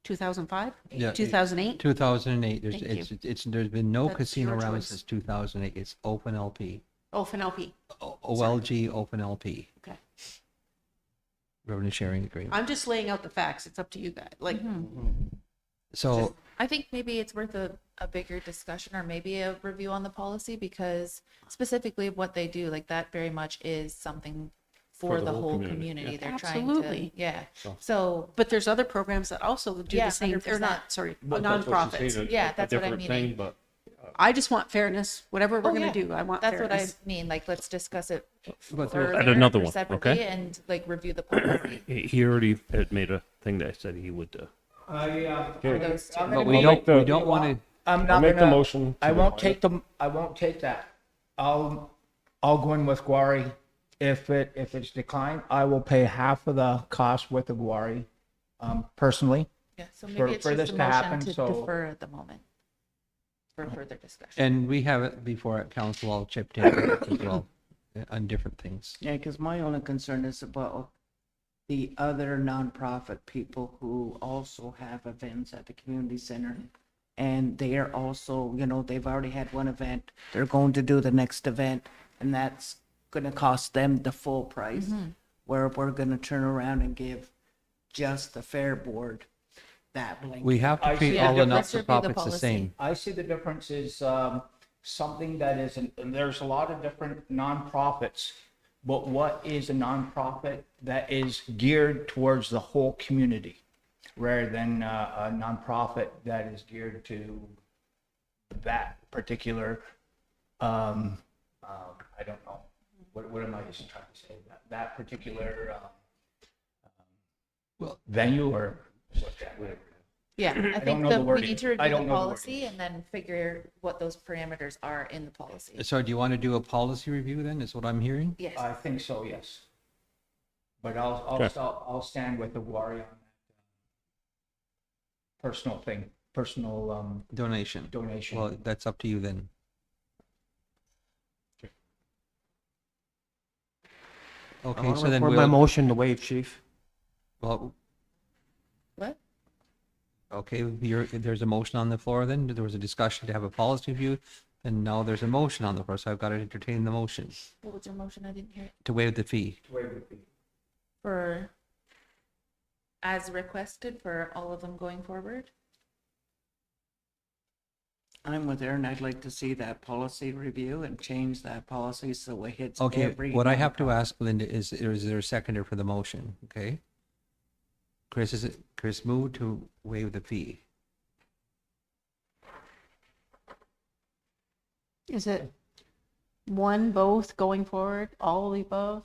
2005, Yeah, 2008. 2008, Thank you. there's been no That's casino your around choice. since 2008, it's open LP. OFNLP. OLG open LP, Okay. revenue sharing agreement. I'm just laying out the facts. It's up to you guys. Like, So, I think maybe it's worth a bigger discussion or maybe a review on the policy, because specifically what they do, like that very much is something for the whole community. yeah. They're trying to, Absolutely. yeah. So, but there's other programs that also do Yeah, the same, or 100%. not, sorry, But that's what she's nonprofits. saying, Yeah, a that's what I'm different meaning. thing, But I just want fairness. Whatever we're Oh, gonna yeah. do, I want that's what I fairness. mean. Like, let's discuss it but further Add another or one, separately okay? and like review the policy. he already had made a thing that said he would, For those two. but we don't want to, I'm I'll not make the gonna, motion. I to won't decline take I won't take that. I'll go in with Guari. If it's declined, I will pay half of the cost with the Guari, personally. Yeah, so for- maybe it's for just this a to motion happen, to so- defer at the moment for further discussion. and we have it before at council, I'll chip in as well on different things. Yeah, because my only concern is about the other nonprofit people who also have events at the community center. And they are also, they've already had one event, they're going to do the next event, and that's gonna cost them the full price. Where we're gonna turn around and give just the fair board that blanket. We have to I treat see. all the Let's review the not-for-profits the policy. same. I see the difference is something that is, and there's a lot of different nonprofits, but what is a nonprofit that is geared towards the whole community rather than a nonprofit that is geared to that particular, I don't know, what am I just trying to say? That particular Well- venue or what's that, whatever. Yeah, I think know that the we wording. need to I review don't the know the policy and then figure what those parameters are in the policy. So do you want to do a policy review then, is what I'm hearing? Yes. I think so, yes. But I'll stand with the Wari on that personal thing, personal Donation. donation. Well, that's up to you then. I Okay, wanna so then record my we'll, motion to waive, chief. well, What? okay, there's a motion on the floor then, there was a discussion to have a policy review, and now there's a motion on the floor, so I've got to entertain the motion What was your motion? I didn't hear it. to waive the fee. For, as requested for all of them going forward? I'm with Aaron. I'd like to see that policy review and change that policy so it hits Okay, every. what I have to nonprofit. ask Linda is there a seconder for the motion, okay? Chris moved to waive the fee. Is it one, both, going forward, all of the above?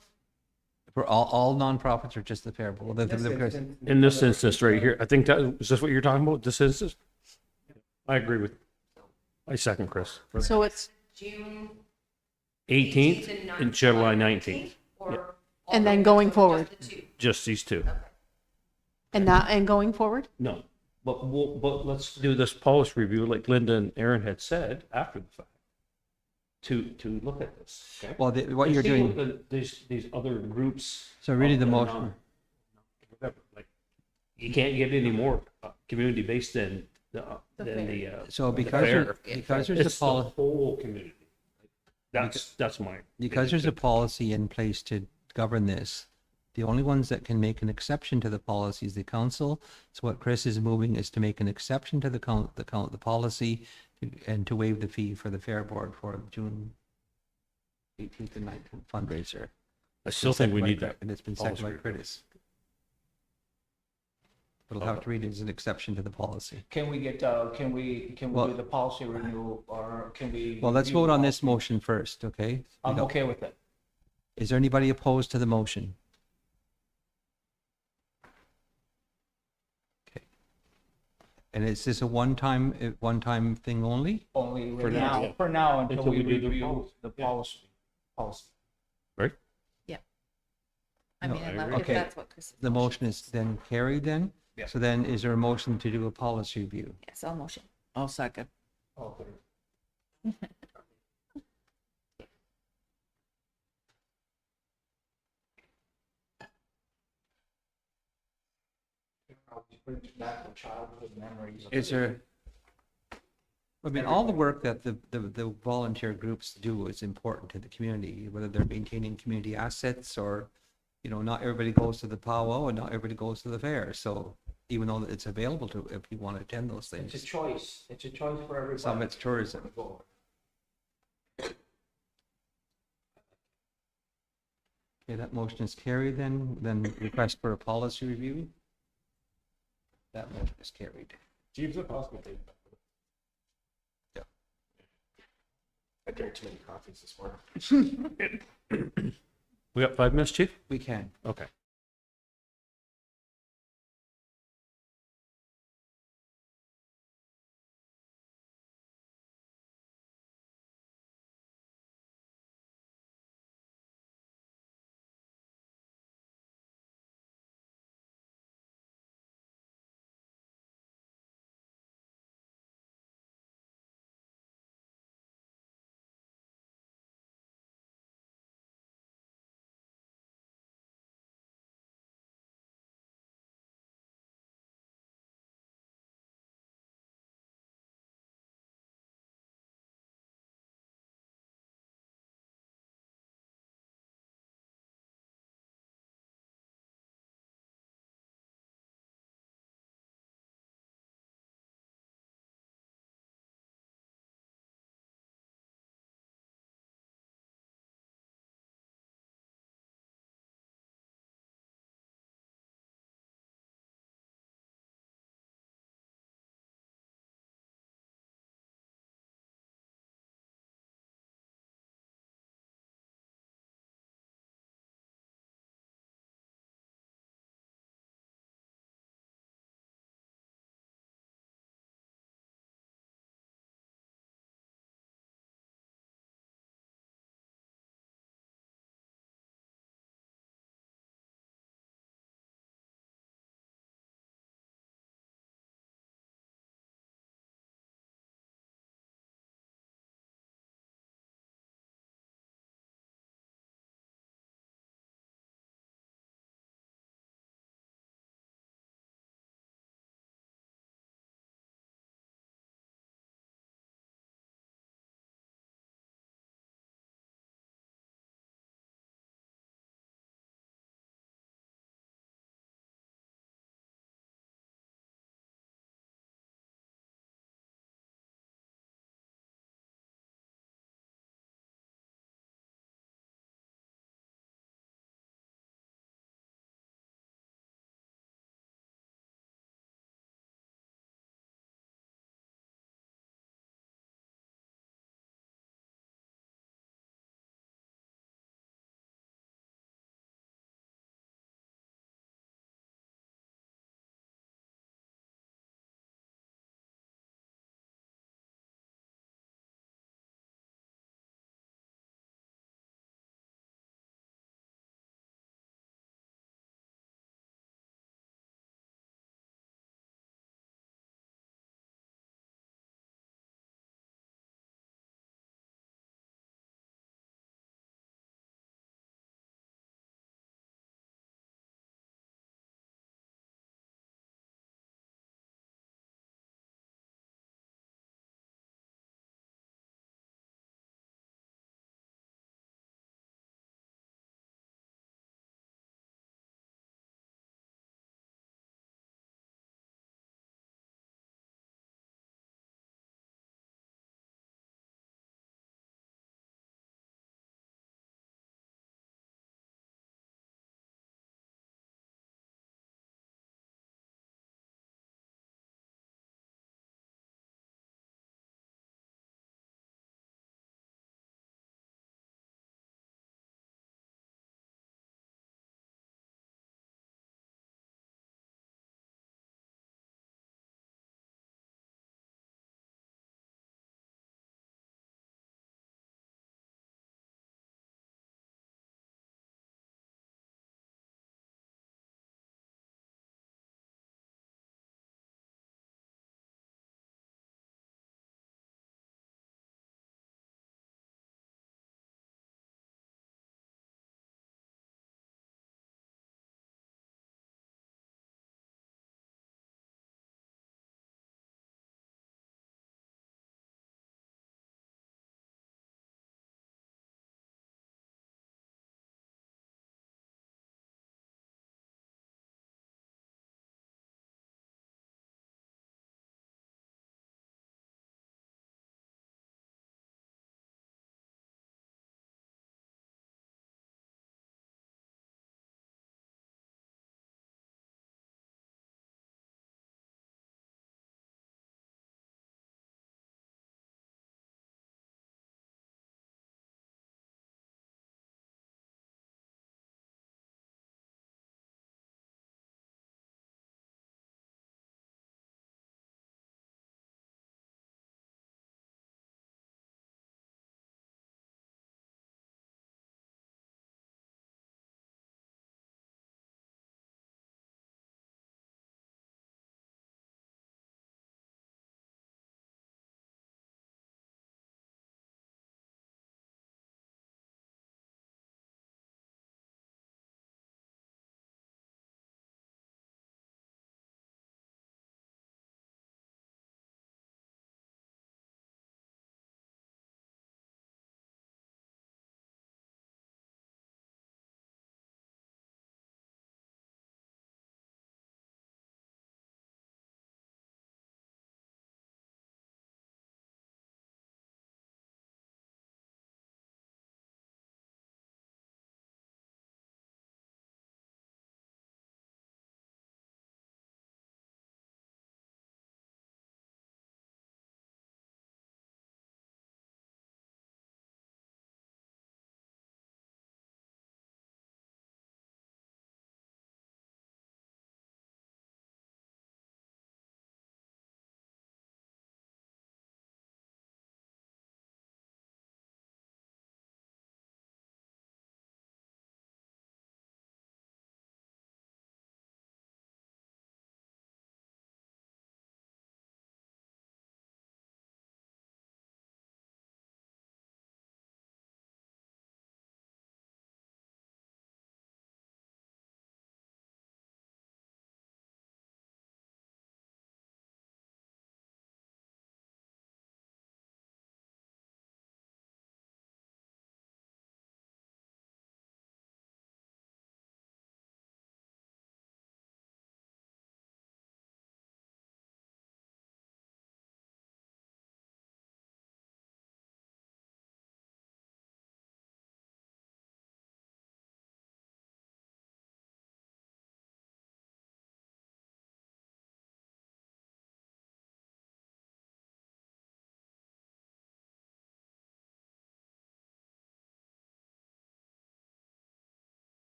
For all nonprofits or just the fair? Well, in this instance right here, I think is this what you're talking about? This instance? I agree with, I second Chris. So it's, 18th and July 19th, and then going forward, just these two. and going forward? No, but let's do this policy review like Linda and Aaron had said after the fact. to look at this, okay? Well, what And you're see doing, these other groups. so really out the there motion, now, whatever, like, you can't get any more community-based than the so the because, fair. because there's a It's the policy, whole community. That's my. because there's a policy in place to govern this, the only ones that can make an exception to the policy is the council. So what Chris is moving is to make an exception to the policy and to waive the fee for the fair board for June 18th and 19th fundraiser. I still think we need that. And it's been seconded by policy. Curtis. But I'll have to read it as an exception to the policy. Can we get, can we Well- do the policy renewal, or can we? Well, let's review vote the on this policy? motion first, okay? We I'm don't- okay with it. Is there anybody opposed to the motion? Okay. And is this a one-time thing only? Only For right now, now, yeah. for now, until Until we we do the review policy. the Yeah. policy. Right? I No, mean, I unless- agree. if Okay. that's what Chris is. The motion is then carried then? Yeah. So then is there a motion to do a policy review? Yes, I'll motion. I'll second. Okay. Brings back the childhood memories. Is there, I mean, all the work that the volunteer groups do is important to the community, whether they're maintaining community assets or, you know, not everybody goes to the powwow and not everybody goes to the fair. So even though it's available to, if you want to attend those It's a things, choice. It's a choice for everybody. some of it's tourism. Okay, that motion is carried then request for a policy review. That motion is carried. Jeeves, if possible, take that. Yeah. I drank too many coffees this morning. We got 5 minutes, chief? We can. Okay.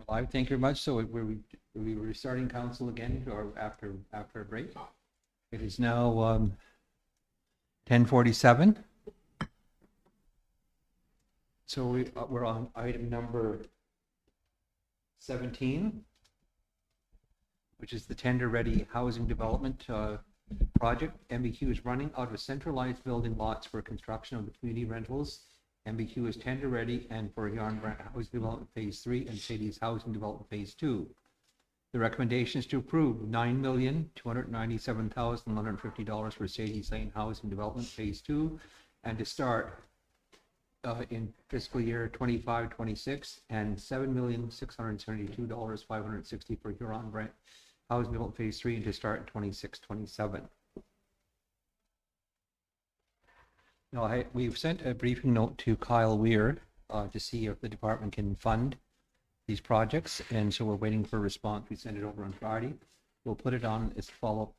I thank you very much. So we were starting council again or after a break. It is now 10:47. So we're on item number 17, which is the tender-ready housing development project. MBQ is running out of centralized building lots for construction of the community rentals. MBQ is tender-ready and for Yarn Brand Housing Development Phase 3 and Sadie's Housing Development Phase 2. The recommendation is to approve $9,297,150 for Sadie's Lane Housing Development Phase 2 and to start in fiscal year 25-26 and $7,672,560 for Huron Brand Housing Development Phase 3 and to start in 26-27. Now, we've sent a briefing note to Kyle Weir to see if the department can fund these projects, and so we're waiting for a response. We sent it over on Friday. We'll put it on as follow-up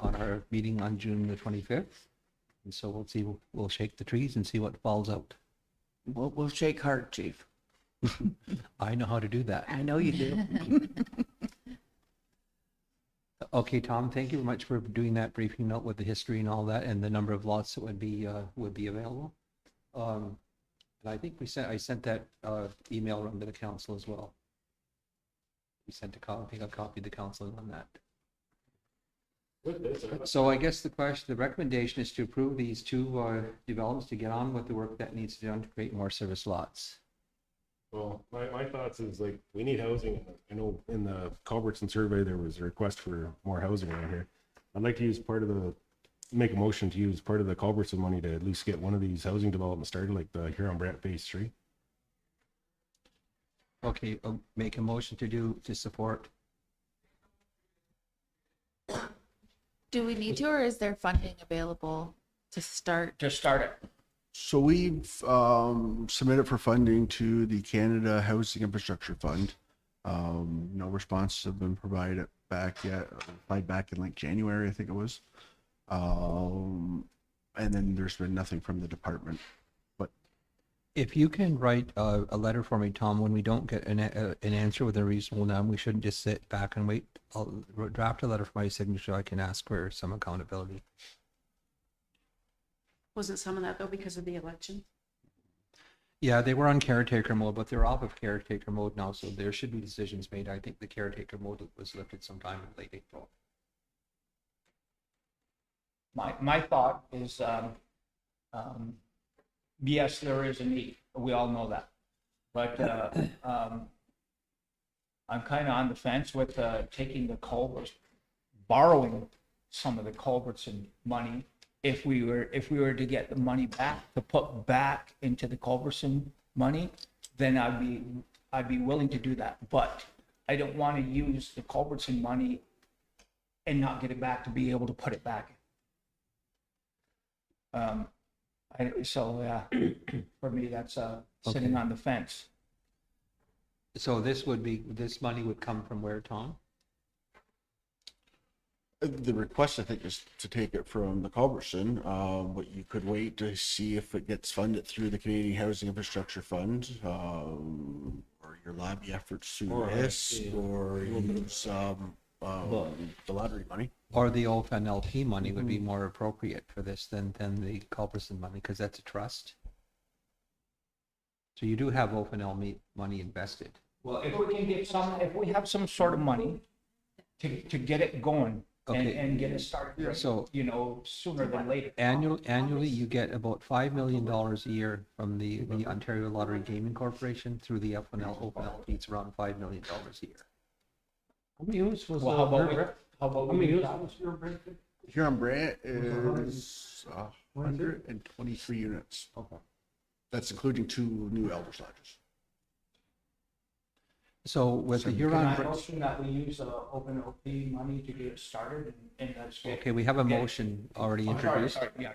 on our meeting on June the 25th, and so we'll see. We'll shake the trees and see what falls out. We'll shake hard, chief. I know how to do that. I know you do. Okay, Tom, thank you very much for doing that briefing note with the history and all that and the number of lots that would be available. And I think I sent that email around to the council as well. We sent a copy, I copied the council on that. So I guess the recommendation is to approve these two developments to get on with the work that needs to be done to create more service lots. Well, my thoughts is like, we need housing. I know in the Culbertson survey, there was a request for more housing around here. I'd like to use make a motion to use part of the Culbertson money to at least get one of these housing developments started, like the Huron Brant Phase 3. Okay, make a motion to support. Do we need to, or is there funding available to start? To start it. So we've submitted for funding to the Canada Housing Infrastructure Fund. No responses have been provided back yet. Applied back in like January, I think it was. And then there's been nothing from the department. But If you can write a letter for me, Tom, when we don't get an answer with a reasonable time, we shouldn't just sit back and wait. I'll draft a letter for my signature. I can ask for some accountability. Wasn't some of that though because of the election? Yeah, they were on caretaker mode, but they're off of caretaker mode now, so there should be decisions made. I think the caretaker mode was lifted sometime in late April. My thought is, yes, there is a need. We all know that. But I'm kind of on the fence with taking the culverts, borrowing some of the Culbertson money. If we were to get the money back to put back into the Culbertson money, then I'd be willing to do that. But I don't want to use the Culbertson money and not get it back to be able to put it back. For me, that's sitting on the fence. So this money would come from where, Tom? the request, I think, is to take it from the Culbertson, but you could wait to see if it gets funded through the Canadian Housing Infrastructure Fund, or your lobby efforts through this, or use the lottery money. Or the OFNLP money would be more appropriate for this than the Culbertson money, because that's a trust. So you do have OFNL money invested. Well, if we can get if we have some sort of money to get it going Okay. and get it started, So sooner than later. annually, you get about $5 million a year from the Ontario Lottery Gaming Corporation through the OFNLP. It's around $5 million a year. How many units was Well, how about we do that? Here on Brant is 123 units. Okay. That's including 2 new elders lodges. So with the Can Huron, I motion that we use open OP money to get it started and that's good? okay, we have a motion already Oh, sorry, introduced. yeah.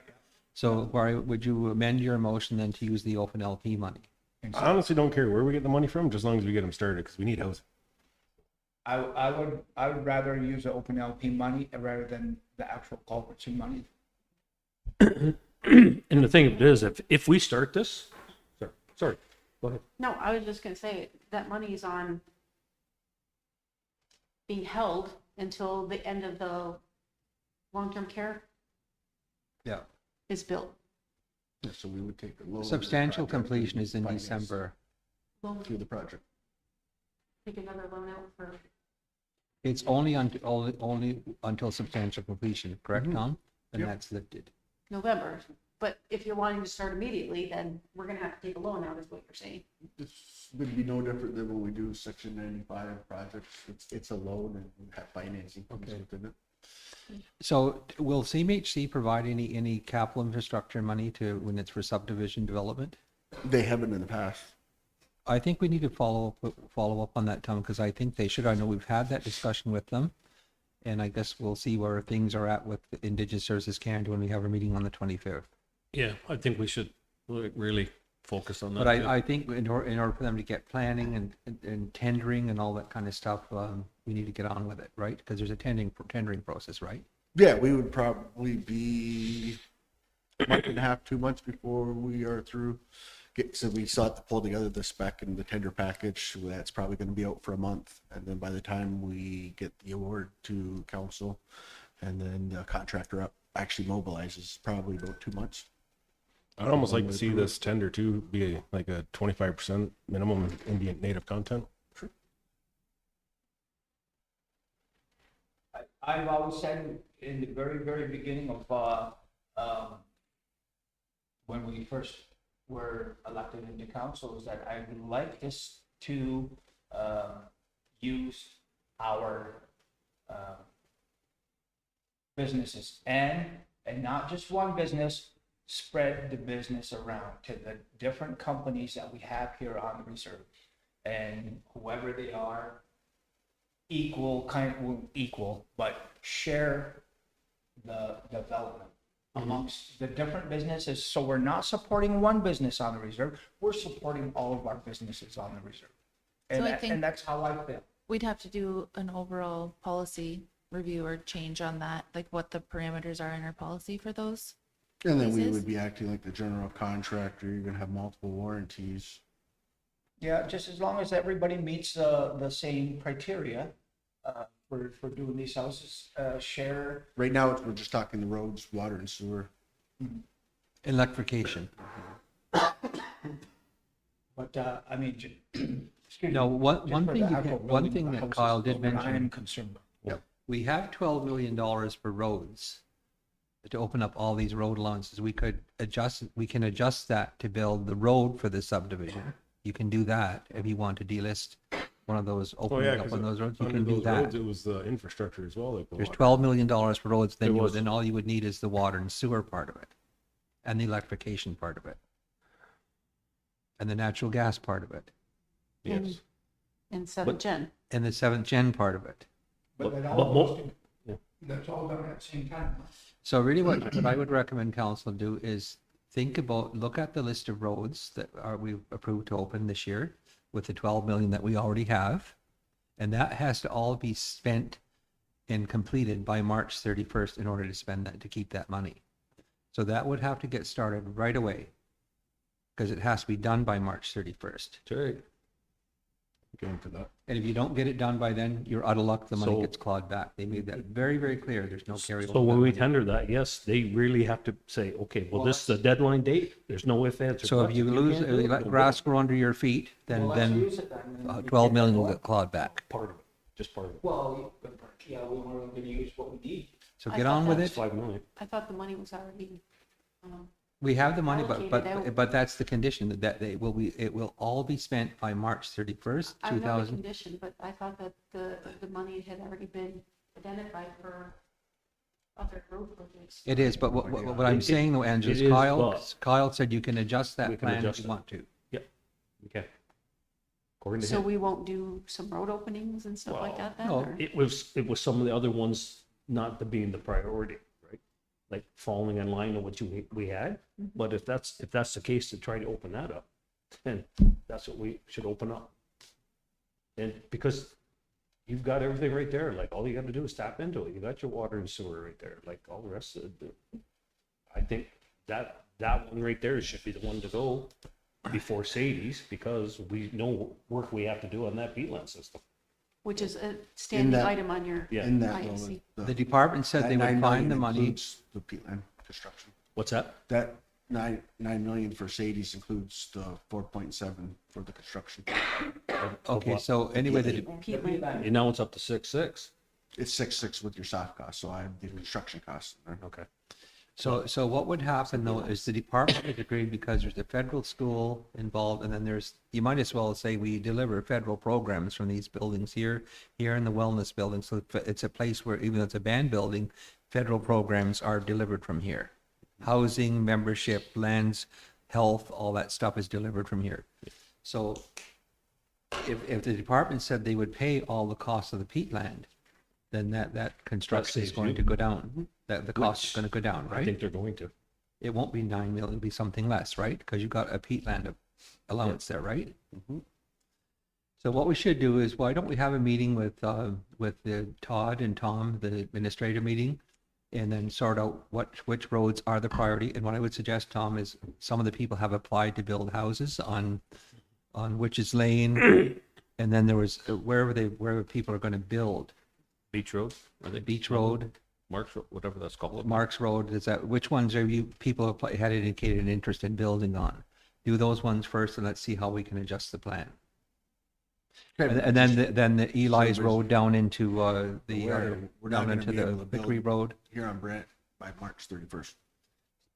So Barry, would you amend your motion then to use the OFNLP money? I honestly don't care where we get the money from, just as long as we get them started, because we need housing. I would rather use the open LP money rather than the actual Culbertson money. And the thing of it is, if we start this, sorry, go ahead. No, I was just gonna say, that money is on being held until the end of the long-term care Yeah. is built. Yeah, so we would take the loan. Substantial completion is in December. Loan, Through the project. take another loan out for, It's only until substantial completion, correct, Tom? And Yep. that's lifted. November. But if you're wanting to start immediately, then we're gonna have to take a loan out, is what you're saying. This would be no different than when we do Section 95 projects. It's a loan and we have financing comes Okay. within it. So will CMHC provide any capital infrastructure money when it's for subdivision development? They haven't in the past. I think we need to follow up on that, Tom, because I think they should. I know we've had that discussion with them. And I guess we'll see where things are at with Indigenous Services Canada when we have our meeting on the 25th. Yeah, I think we should really focus on that. But too. I think in order for them to get planning and tendering and all that kind of stuff, we need to get on with it, right? Because there's a tendering process, right? Yeah, we would probably be a month and a half, 2 months before we are through. So we still have to pull together the spec and the tender package. That's probably going to be out for a month. And then by the time we get the award to council and then the contractor actually mobilizes, probably about 2 months. I'd almost like to see this tender too be like a 25% minimum Indian native content. I've always said in the very, very beginning of, when we first were elected into council, is that I would like us to, use our, businesses and not just one business, spread the business around to the different companies that we have here on the reserve. And whoever they are, equal, but share the development amongst the different businesses. So we're not supporting one business on the reserve, we're supporting all of our businesses on the reserve. And, So I think- and that's how I feel. We'd have to do an overall policy review or change on that, like what the parameters are in our policy for those. And then we Places? would be acting like the general contractor. You're going to have multiple warranties. Yeah, just as long as everybody meets the same criteria for doing these houses, share. Right now, we're just talking the roads, water and sewer. Electrification. But I mean, excuse me, No, one just one for thing, the actual one building thing of the that houses Kyle is did what I am mention, concerned about. we have $12 million for roads to open up all these road allowances. We can adjust that to build the road for the subdivision. You can do that if you want to delist one of those, Oh opening yeah, up because on those roads, you under can do those that. roads, it was the infrastructure as well. Like the There's water. $12 million for roads, It was. then all you would need is the water and sewer part of it, and the electrification part of it, and the natural gas part of it, Yes. And 7th Gen. and the 7th gen part of it. But that But all mo- goes to- that's all done at the same time. So really what I would recommend council do is look at the list of roads that we've approved to open this year with the 12 million that we already have. And that has to all be spent and completed by March 31st in order to spend that, to keep that money. So that would have to get started right away because it has to be done by March 31st. Okay, game for that. And if you don't get it done by then, you're out of luck. The money So- gets clawed back. They made that very, very clear. There's no carryover. So when we money. tender that, yes, they really have to say, okay, well, this is the deadline date. There's no ifs, ands, or So if buts. you lose, can't if do you it, let don't grass do grow under your feet, then, Well, let's then use it then. 12 million will get clawed back. it. Part of it, just part of it. Well, yeah, we were going to use what we need. So I get thought on with that it. It's 5 million. I thought the money was already, We have the money, allocated but out. that's the condition that it will all be spent by March 31st, I know the 2000. condition, but I thought that the money had already been identified for other road projects. It is, but what I'm saying though, Andrew, is it is, Kyle, but- Kyle said you can adjust We that can plan if adjust you it. want to. Okay. According to So him. we won't do some road openings and stuff like that then? no, or- It was some of the other ones not being the priority, right? Like falling in line with what we had. But if that's the case, to try to open that up, then that's what we should open up. And because you've got everything right there, like all you got to do is tap into it. You got your water and sewer right there, like all the rest of it. I think that one right there should be the one to go before Sadie's, because we know work we have to do on that peatland system. which is a standing that- item on your Yeah. In that, IAC. The department said they that would 9 find million the money. includes the peatland construction. What's that? That 9 million for Sadie's includes the 4.7 for the construction. Okay, so anyway, the, Peatland. And now it's up to 6.6. It's 6.6 with your soft cost, so I have the construction costs in there. Okay. so what would happen though is the department has agreed because there's a federal school involved and then there's, you might as well say we deliver federal programs from these buildings here in the wellness building. So it's a place where even though it's a band building, federal programs are delivered from here. Housing, membership, lands, health, all that stuff is delivered from here. So if the department said they would pay all the costs of the peatland, then that construction is saves going you. to go down. That the cost is going to go down, I right? think they're going to. It won't be 9 million, it'll be something less, right? Because you've got a peatland allowance there, right? So what we should do is, why don't we have a meeting with the Todd and Tom, the administrative meeting, and then sort out which roads are the priority. And what I would suggest, Tom, is some of the people have applied to build houses on Witches Lane, and then there was wherever people are going to build. Beach Road, I think. Beach Road, Marks Road, whatever that's called. Marks Road, is that, which ones are you, people had indicated an interest in building on? Do those ones first and let's see how we can adjust the plan. And then the Eli's Road down into We're not down gonna into be able the to Vickery build Road. here on Brant by March 31st.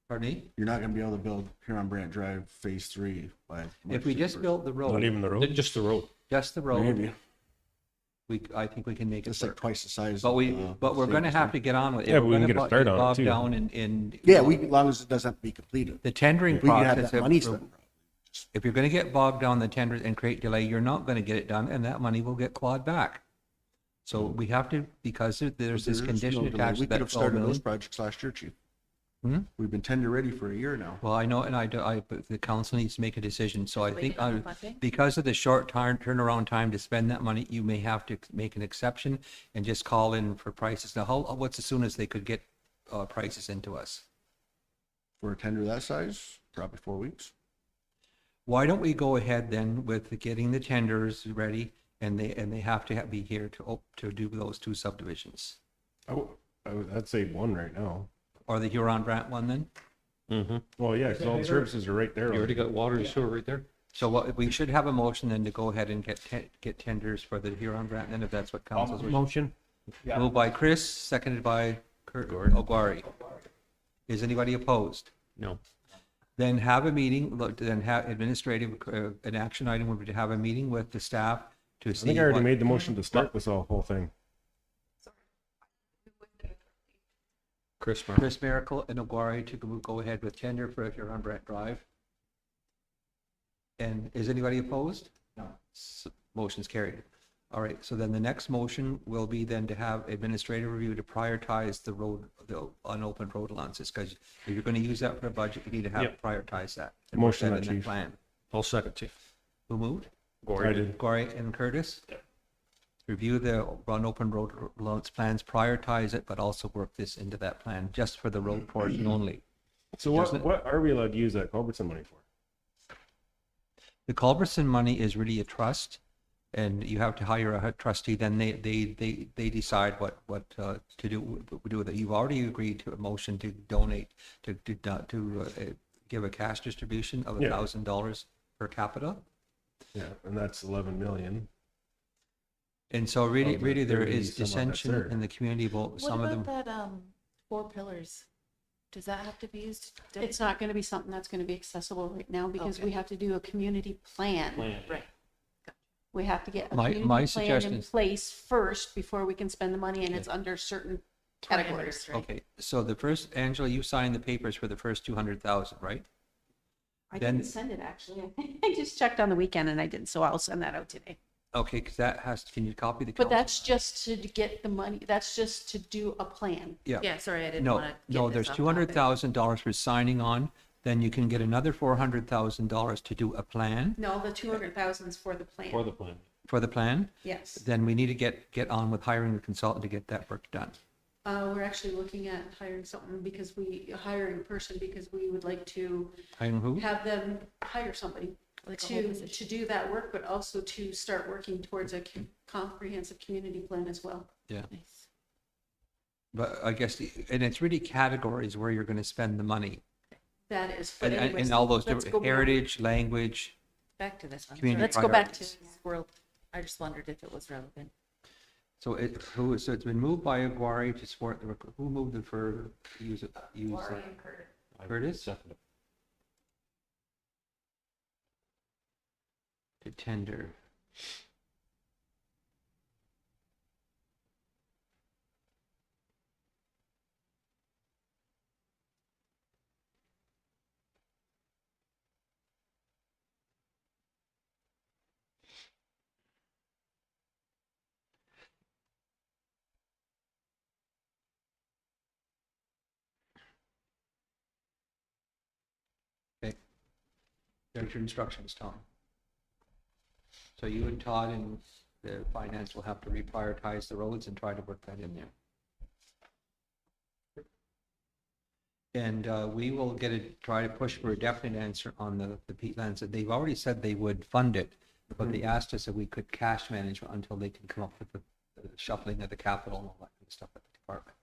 Pardon me? You're not gonna be able to build here on Brant Drive Phase 3 by March If we just 31st. built the Not road, even the road. Just the road. just the road, Maybe. I think we can make it It's like work. twice the size. But of, but we're gonna Sadie's have one. to get on with it. Yeah, but We're we can gonna get a start on it, bog too. down in Yeah, as long as it doesn't have to be completed. the tendering We can have process. that money spent. If you're gonna get bogged down the tenders and create delay, you're not gonna get it done, and that money will get clawed back. So we have to, because there's this condition no delay. attached We to could that have 12 started those million. projects last year, Chief. Hmm? We've been tender ready for a year now. Well, I know, and but the council needs to make a decision, so I think, Waiting on funding? because of the short turnaround time to spend that money, you may have to make an exception and just call in for prices. Now, what's as soon as they could get prices into us? For a tender that size, probably 4 weeks. Why don't we go ahead then with getting the tenders ready, and they have to be here to do those two subdivisions? I'd say one right now. Or the Huron Grant one then? Mm-hmm. Well, yeah, because all the services are right there. You already got water and sewer right there. So we should have a motion then to go ahead and get tenders for the Huron Grant then, if that's what council's wishing. Motion. Yeah. Moved by Chris, seconded by Kurt Ogwari. Is anybody opposed? No. Then have a meeting, then have administrative, an action item would be to have a meeting with the staff to I see. think I already what- made the motion to start this whole thing. Chris Miracle and Ogwari to go ahead with tender for Huron Grant Drive. And is anybody opposed? No. Motion's carried. All right, so then the next motion will be then to have administrative review to prioritize the road, the unopened road allowances, because if you're going to use that for a budget, you need to have Yep. prioritize that. and put Motion that that, in the Chief. plan. I'll second, Chief. Who moved? I did. Gory and Curtis? Yep. Review the unopened road allowance plans, prioritize it, but also work this into that plan, just for the road portion only. So what are we allowed to use that Culbertson money for? The Culberson money is really a trust, and you have to hire a trustee, then they decide what to do with it. You've already agreed to a motion to donate, to give a cash distribution of Yeah. $1,000 per capita. Yeah, and that's 11 million. And so really, Of the really there 30 is some odd that's dissension there. in the community about What some of them. about that, 4 pillars? Does that have to be used? It's not going to be something that's going to be accessible right now because we Okay. have to do a community plan. Right. We have to get a My community plan suggestion in is- place first before we can spend the money, and it's under certain categories. Parameters, right? Okay, so the first, Angela, you signed the papers for the first 200,000, right? I Then- didn't send it, actually. I just checked on the weekend and I didn't, so I'll send that out today. Okay, because that has, can you copy the But council? that's just to get the money, that's just to do a plan. Yeah, sorry, I didn't No, want to. no, there's $200,000 for signing on, then you can get another $400,000 to do a plan No, the 200,000 is for the For plan. the plan. for the plan. Yes. Then we need to get on with hiring a consultant to get that work done. We're actually looking at hiring a person because we would like to Hiring who? have them hire somebody. Like a whole to position. do that work, but also to start working towards a comprehensive community plan as well. Yeah. Nice. But I guess, and it's really categories where you're going to spend the money. That is, but And anyways, all those let's different go beyond- heritage, language, Back to this one. Community Sorry. Let's go back to, Squirrel. I just wondered if it was relevant. so so it's been moved by Aguirre to support, who moved it for, use it, Curtis? Second. To tender. Okay. There's your instructions, Tom. So you and Todd and the finance will have to reprioritize the roads and try to work that in there. And we will try to push for a definite answer on the peatlands. They've already said they would fund it, but they asked us if we could cash manage until they can come up with the shuffling of the capital and all that kind of stuff at the department.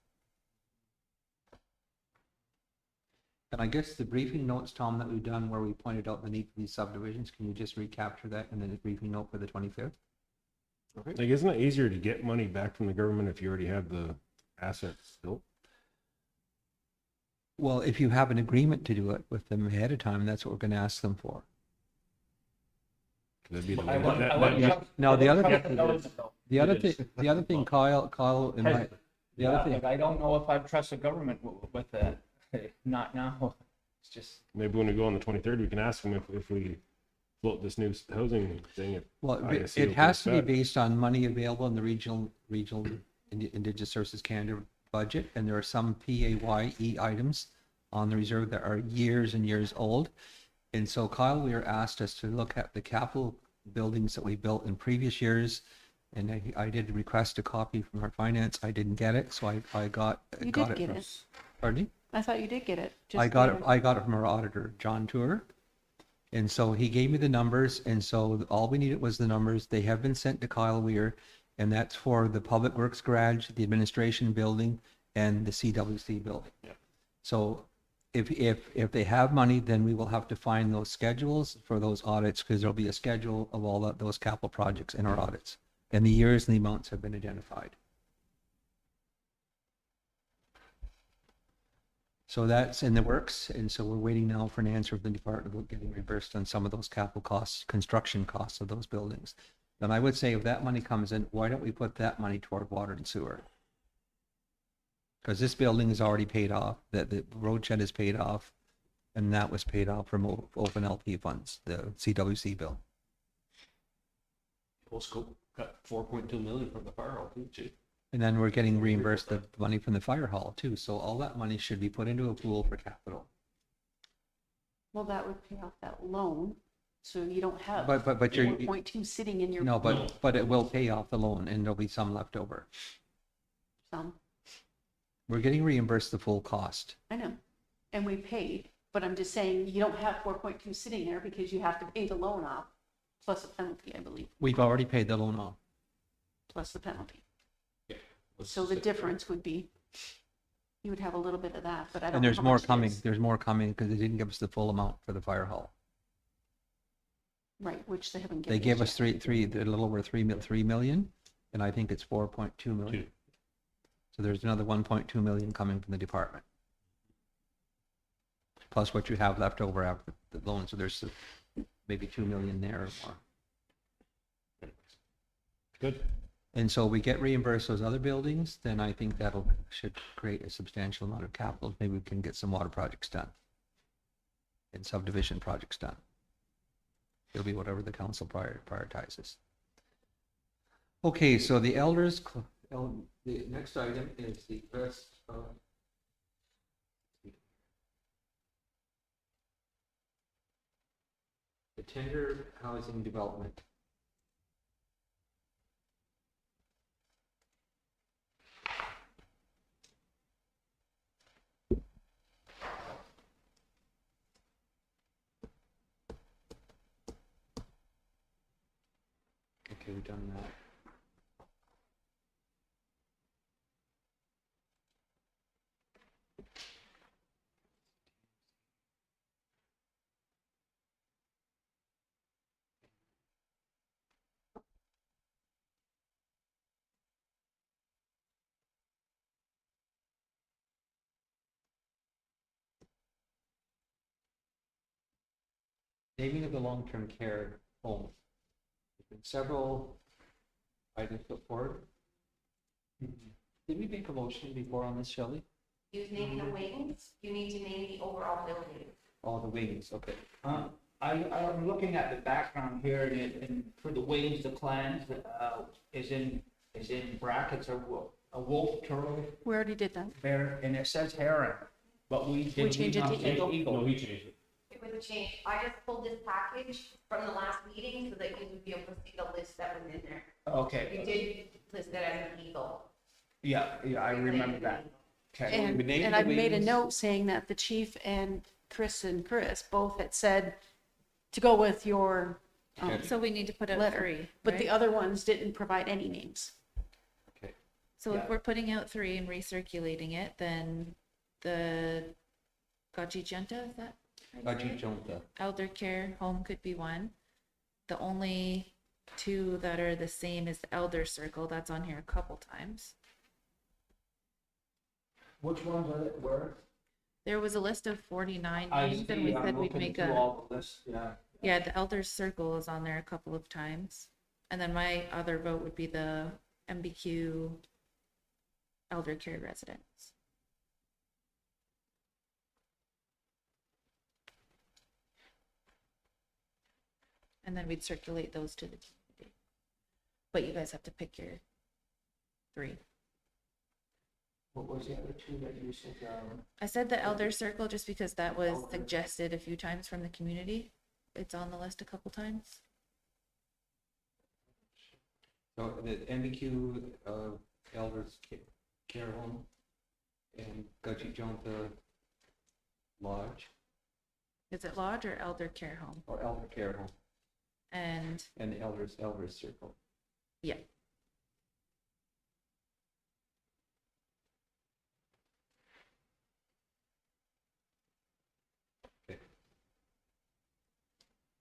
And I guess the briefing notes, Tom, that we've done where we pointed out the need for these subdivisions, can you just recapture that in the briefing note for the 25th? Like, isn't it easier to get money back from the government if you already have the assets built? Well, if you have an agreement to do it with them ahead of time, that's what we're going to ask them for. That'd be the I way. wouldn't- I wouldn't trust- No, I the wouldn't other- trust the government, though. The other thing, Kyle, and the Yeah, other thing, but I don't know if I trust the government with that. Not now. It's just, Maybe when we go on the 23rd, we can ask them if we float this new housing thing. well, ISC it will has to be take that. based on money available in the regional Indigenous Services Canada budget, and there are some PAYE items on the reserve that are years and years old. And so Kyle Weir asked us to look at the capital buildings that we built in previous years, and I did request a copy from our finance. I didn't get it, so I got You got did get from, it. pardon me? I thought you did get it. I Just got it. later. I got it from our auditor, John Tour, and so he gave me the numbers. And so all we needed was the numbers. They have been sent to Kyle Weir, and that's for the Public Works Garage, the Administration Building, and the CWC Building. Yeah. So if they have money, then we will have to find those schedules for those audits, because there'll be a schedule of all those capital projects in our audits, and the years and the amounts have been identified. So that's in the works, and so we're waiting now for an answer from the department about getting reimbursed on some of those capital costs, construction costs of those buildings. And I would say if that money comes in, why don't we put that money toward water and sewer? Because this building is already paid off, that the road shed is paid off, and that was paid off from open LP funds, the CWC bill. Whole scope got 4.2 million from the fire hall too, Chief. And then we're getting reimbursed the money from the fire hall too, so all that money should be put into a pool for capital. Well, that would pay off that loan, so you don't have But you're, 4.2 sitting in your. no, but it will pay off the loan, and there'll be some left over. Some, We're getting reimbursed the full cost. I know, and we paid, but I'm just saying, you don't have 4.2 sitting there because you have to pay the loan off, plus a penalty, I believe, We've already paid the loan off. plus the penalty. Let's So just the say- difference would be, you would have a little bit of that, but I don't. And know there's how more much it coming, is. there's more coming, because they didn't give us the full amount for the fire hall. Right, which they haven't given. They gave us yet. a little over 3 million, and I think it's 4.2 million. Two. So there's another 1.2 million coming from the department. Plus what you have left over after the loan, so there's maybe 2 million there or more. Good. And so we get reimbursed those other buildings, then I think should create a substantial amount of capital. Maybe we can get some water projects done. And subdivision projects done. It'll be whatever the council prioritizes. Okay, so the elders, the next item is the rest of the tender housing development. already done that. Naming of the long-term care home. There's been several items put forward. Did we make a motion before on this, Shelley? You name the wings, you need to name the overall building. All the wings, okay. I'm looking at the background here, and for the wings, the clans, is in brackets, a wolf, turtle, We already did that. bear, and it says heron, but we did changed it not to say eagle. No, he changed it. It was a change. I just pulled this package from the last meeting so that you would be able to see the list that was in there. You Okay, did list it as an eagle. yeah, I remember that. Okay, And, We named and the I made a wings. note saying that the chief and Chris both had said to go with your, So we need to put out letter. 3, but the right? other ones didn't provide any names. Okay. So Yeah. if we're putting out 3 and recirculating it, then the Gajijenta, is that? how you say it? Gajijenta. Elder care home could be one. The only 2 that are the same is the elder circle, that's on here a couple times. which ones are it, where? There was a list of 49 I names and we see, I'm said we'd looking make through a, all the lists, yeah. yeah, the elder circle is on there a couple of times. And then my other vote would be the MBQ elder care residents. And then we'd circulate those to the community. But you guys have to pick your 3. What was the other 2 that you said, I said the elder circle just because that was suggested a few times from the community. It's on the list a couple times. So the MBQ Elders Care Home and Gajijenta Lodge Is it lodge or elder care home? or Elder Care Home And and the Elders Circle. yeah,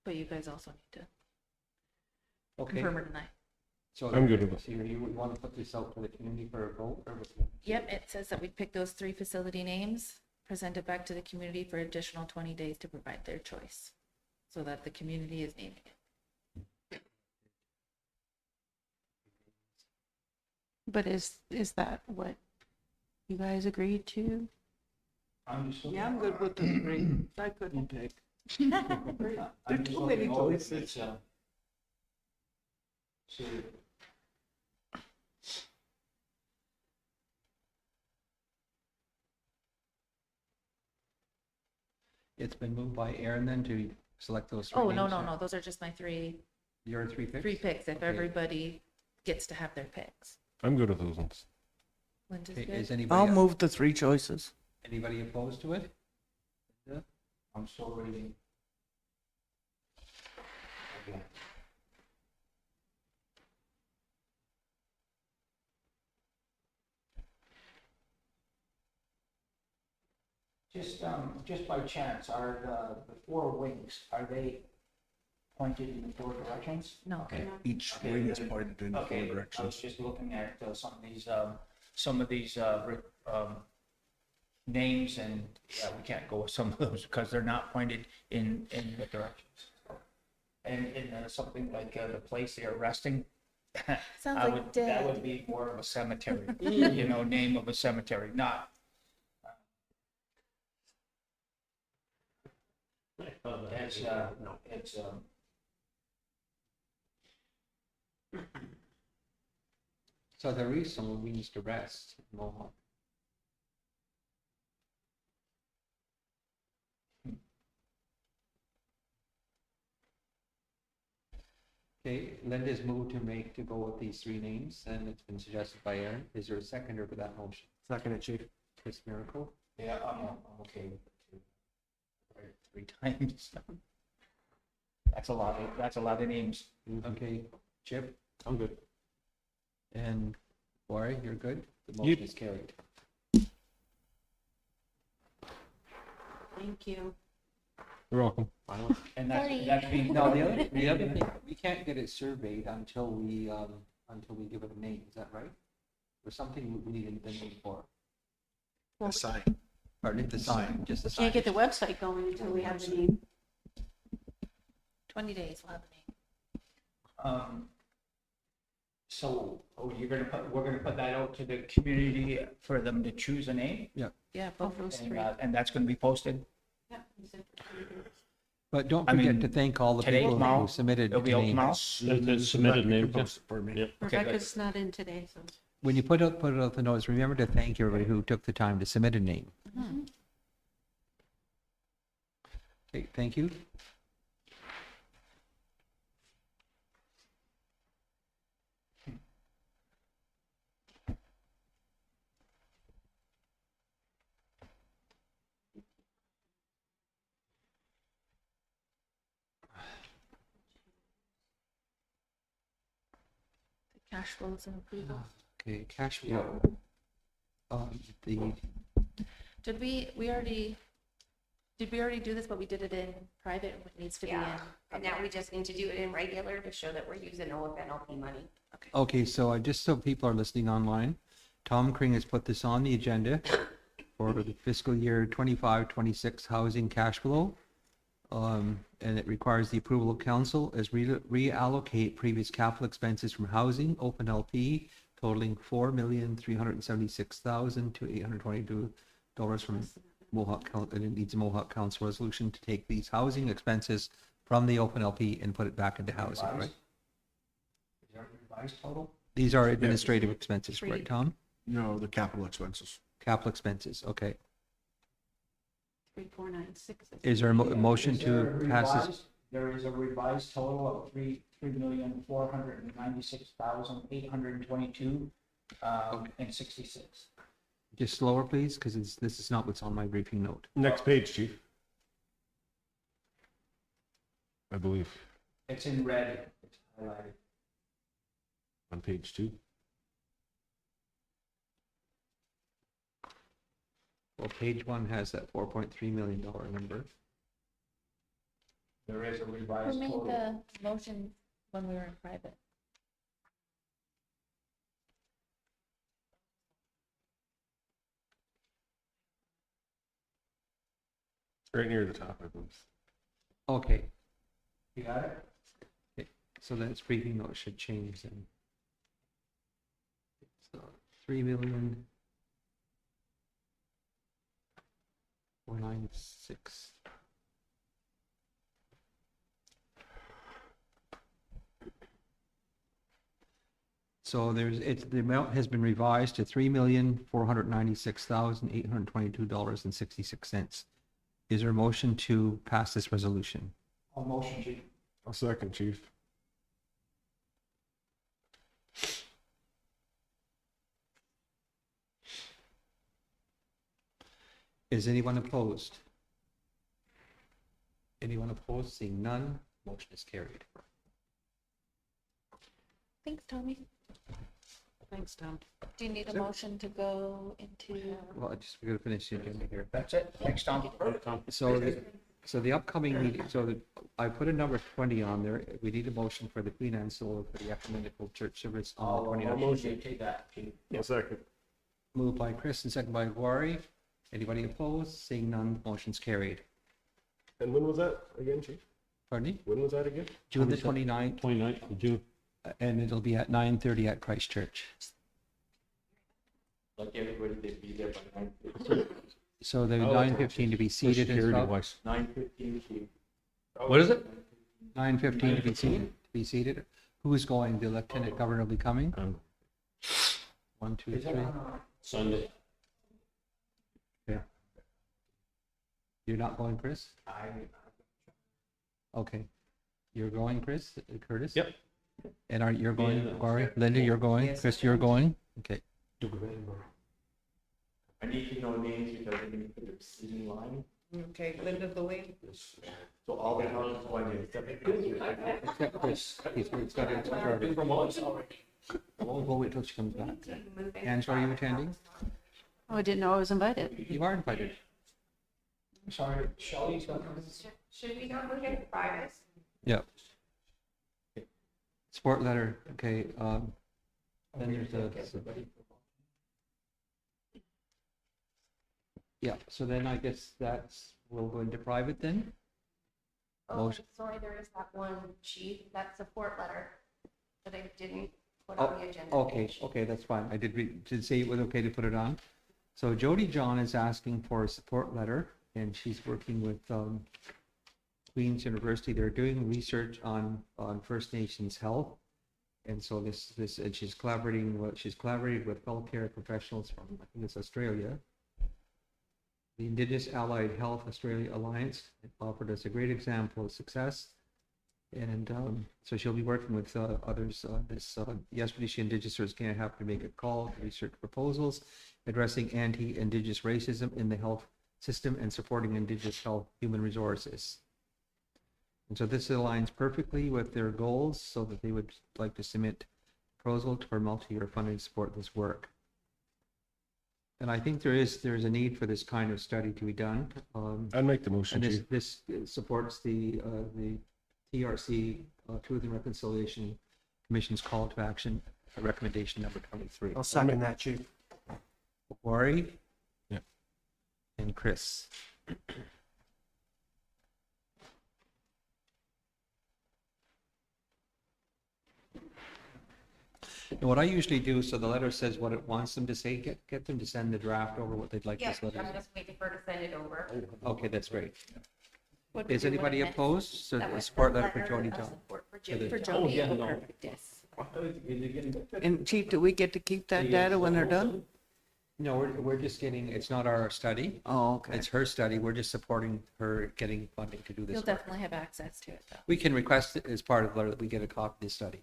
but you guys also need to Okay, confirm or deny. so. I'm good with it. So you would want to put this out for the community for a vote or? Yep, it says that we'd pick those 3 facility names, present it back to the community for additional 20 days to provide their choice, so that the community is naming it. But is that what you guys agreed to? I'm just looking. Yeah, I'm good with the 3. I couldn't pick. I'm There are just too many looking over choices. this, see, It's been moved by Aaron then to select those 3 Oh, no, names? no, no, those are just my 3 Your 3 picks? picks, if Okay. everybody gets to have their picks. I'm good with those ones. Linda's Okay, good? is I'll anybody, move the 3 choices. anybody opposed to it? I'm still reading. Okay. Just by chance, are the 4 wings, are they pointed in 4 directions? No. Okay. Each Okay. wing is pointed in 4 Okay, I was directions. just looking at some of these names, and yeah, we can't go with some of those because they're not pointed in the directions. And in something like the place they're resting, Sounds I like would, that dead. would be more of a cemetery, name of a cemetery, not, it's, So there is some wings to rest in Mohawk. Okay, Linda's moved to go with these 3 names, and it's been suggested by Aaron. Is there a seconder for that motion? Second it, chief. Chris Miracle? yeah, I'm okay with it too. Right, 3 times. That's a lot of names. Okay, Chip, I'm good. And Laurie, you're good? The You- motion is carried. Thank you. You're welcome. And that's being. Now, the other thing, we can't get it surveyed until we give it a name, is that right? Or something we need the name for? A sign. Pardon, the sign, just the sign. Can't get the website going until we have the name. 20 days, we'll have a name. So, we're gonna put that out to the community for them to choose a name? Yeah, both those three. And that's gonna be posted? But don't I forget mean, to thank all the today, people tomorrow, who submitted It'll be out tomorrow? names. The submitted You can names, yeah. post it for me. Yep. Okay, good. Rebecca's not in today, so. When you put out the notice, remember to thank everybody who took the time to submit a name. Okay, thank you. The cash flows and approval. Okay, cash flow. The, Did we already do this, but we did it in private, and it needs to be in? Yeah, and now we just need to do it in regular to show that we're using OFNLP money. okay, so just so people are listening online, Tom Kring has put this on the agenda for the fiscal year 25-26 housing cash flow. And it requires the approval of council as reallocate previous capital expenses from housing, open LP totaling $4,376,000 to $822 from Mohawk, and it needs a Mohawk Council resolution to take these housing expenses from the open LP and put it back into housing, right? Is there a revised total? These are administrative expenses, right, Tom? No, the capital expenses. Capital expenses, okay. 3496. Is there a motion Is there to a pass this? revised- There is a revised total of $3,496,822 and 66. Just slower, please, because this is not what's on my briefing note. Next page, chief. I believe It's in red, it's highlighted. on page 2. Well, page 1 has that $4.3 million number. There is a Who revised made total. the motion when we were in private? Right near the top, I believe. Okay, You got it? so that's briefing note should change then. So 3,496. So the amount has been revised to $3,496,822.66. Is there a motion to pass this resolution? All motion, chief. I'll second, chief. Is anyone opposed? Anyone opposed? Seeing none, motion is carried. Thanks, Tommy. Thanks, Tom. Do you need a motion to go into? Well, we're gonna finish the agenda here. That's it. Thanks, Tom. So the upcoming meeting, I put a number 20 on there. We need a motion for the Queen Anne Solo for the ecumenical church service on the I'll 29th. motion take that, chief. I'll second. Moved by Chris and second by Laurie. Anybody opposed? Seeing none, motion's carried. And when was that again, chief? Pardon me? When was that again? June the 29th, 29th of June. and it'll be at 9:30 at Christ Church. Like everybody, they'd be there by 9:15. So the 9:15 to be seated and Security stuff. wise. 9:15 What is it? 9:15 to be seated. Who is going? The Lieutenant Governor will be coming. 1, 2, 3. Sunday. You're not going, Chris? Okay. You're going, Chris? Curtis? Yep. And you're going, Yeah. Laurie? Linda, you're going? Chris, you're going? Okay. I need to know names because I'm going to put the seating line. Okay, Linda Louie. So all the houses want to accept it. Except Chris, he's got it started. We'll wait till she comes back. Angela, are you attending? Oh, I didn't know I was invited. You are invited. Sorry, Shelley's got. Should we not move it private? Yeah. Support letter, okay, then there's a. Yeah, so then I guess we'll go into private then? Oh, Motion. sorry, there is that one sheet, that support letter that I didn't put on the agenda. Okay, okay, that's fine. I did say it was okay to put it on. So Jody John is asking for a support letter, and she's working with Queen's University. They're doing research on First Nations health. And so and she's collaborating with healthcare professionals from, I think it's Australia. The Indigenous Allied Health Australia Alliance offered us a great example of success. And so she'll be working with others on this. Yesterday, she and Indigenous can't have to make a call to research proposals addressing anti-Indigenous racism in the health system and supporting Indigenous health human resources. And so this aligns perfectly with their goals, so that they would like to submit a proposal for multi-year funding to support this work. And I think there's a need for this kind of study to be done. I'd make the motion, And Chief. this supports the TRC, Truth and Reconciliation Commission's call to action, recommendation number 23. I'll second that, Chief. Wari? Yeah. And Chris. And what I usually do, so the letter says what it wants them to say, get them to send the draft over what they'd like Yeah, this letter. I'm just waiting for her to send it over. Okay, that's great. What do Is we want anybody in it? opposed? So That the was support the letter for letter Jody of John. support for For the- Jody. For Jody, yeah, oh, no. perfect, yes. And Chief, do we get to keep that data when they're done? No, we're just getting, it's not our study. Oh, okay. It's her study. We're just supporting her getting funding to do this You'll work. definitely have access to it though. We can request it as part of the letter that we get a copy of this study.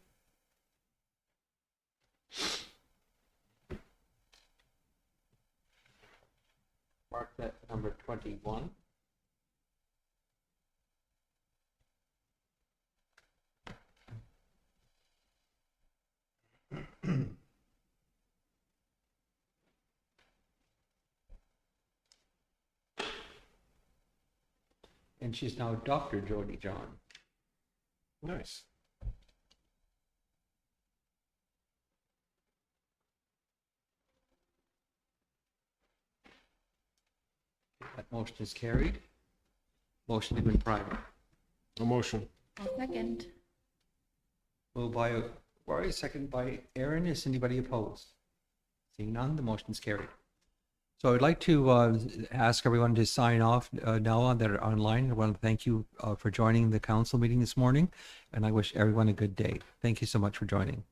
Mark that number 21. And she's now Dr. Jody John. Nice. That motion is carried. Motion to go in private. A motion. I'll second. Moved by Wari, second by Aaron. Is anybody opposed? Seeing none, the motion is carried. So I'd like to ask everyone to sign off now that are online. I want to thank you for joining the council meeting this morning, and I wish everyone a good day. Thank you so much for joining.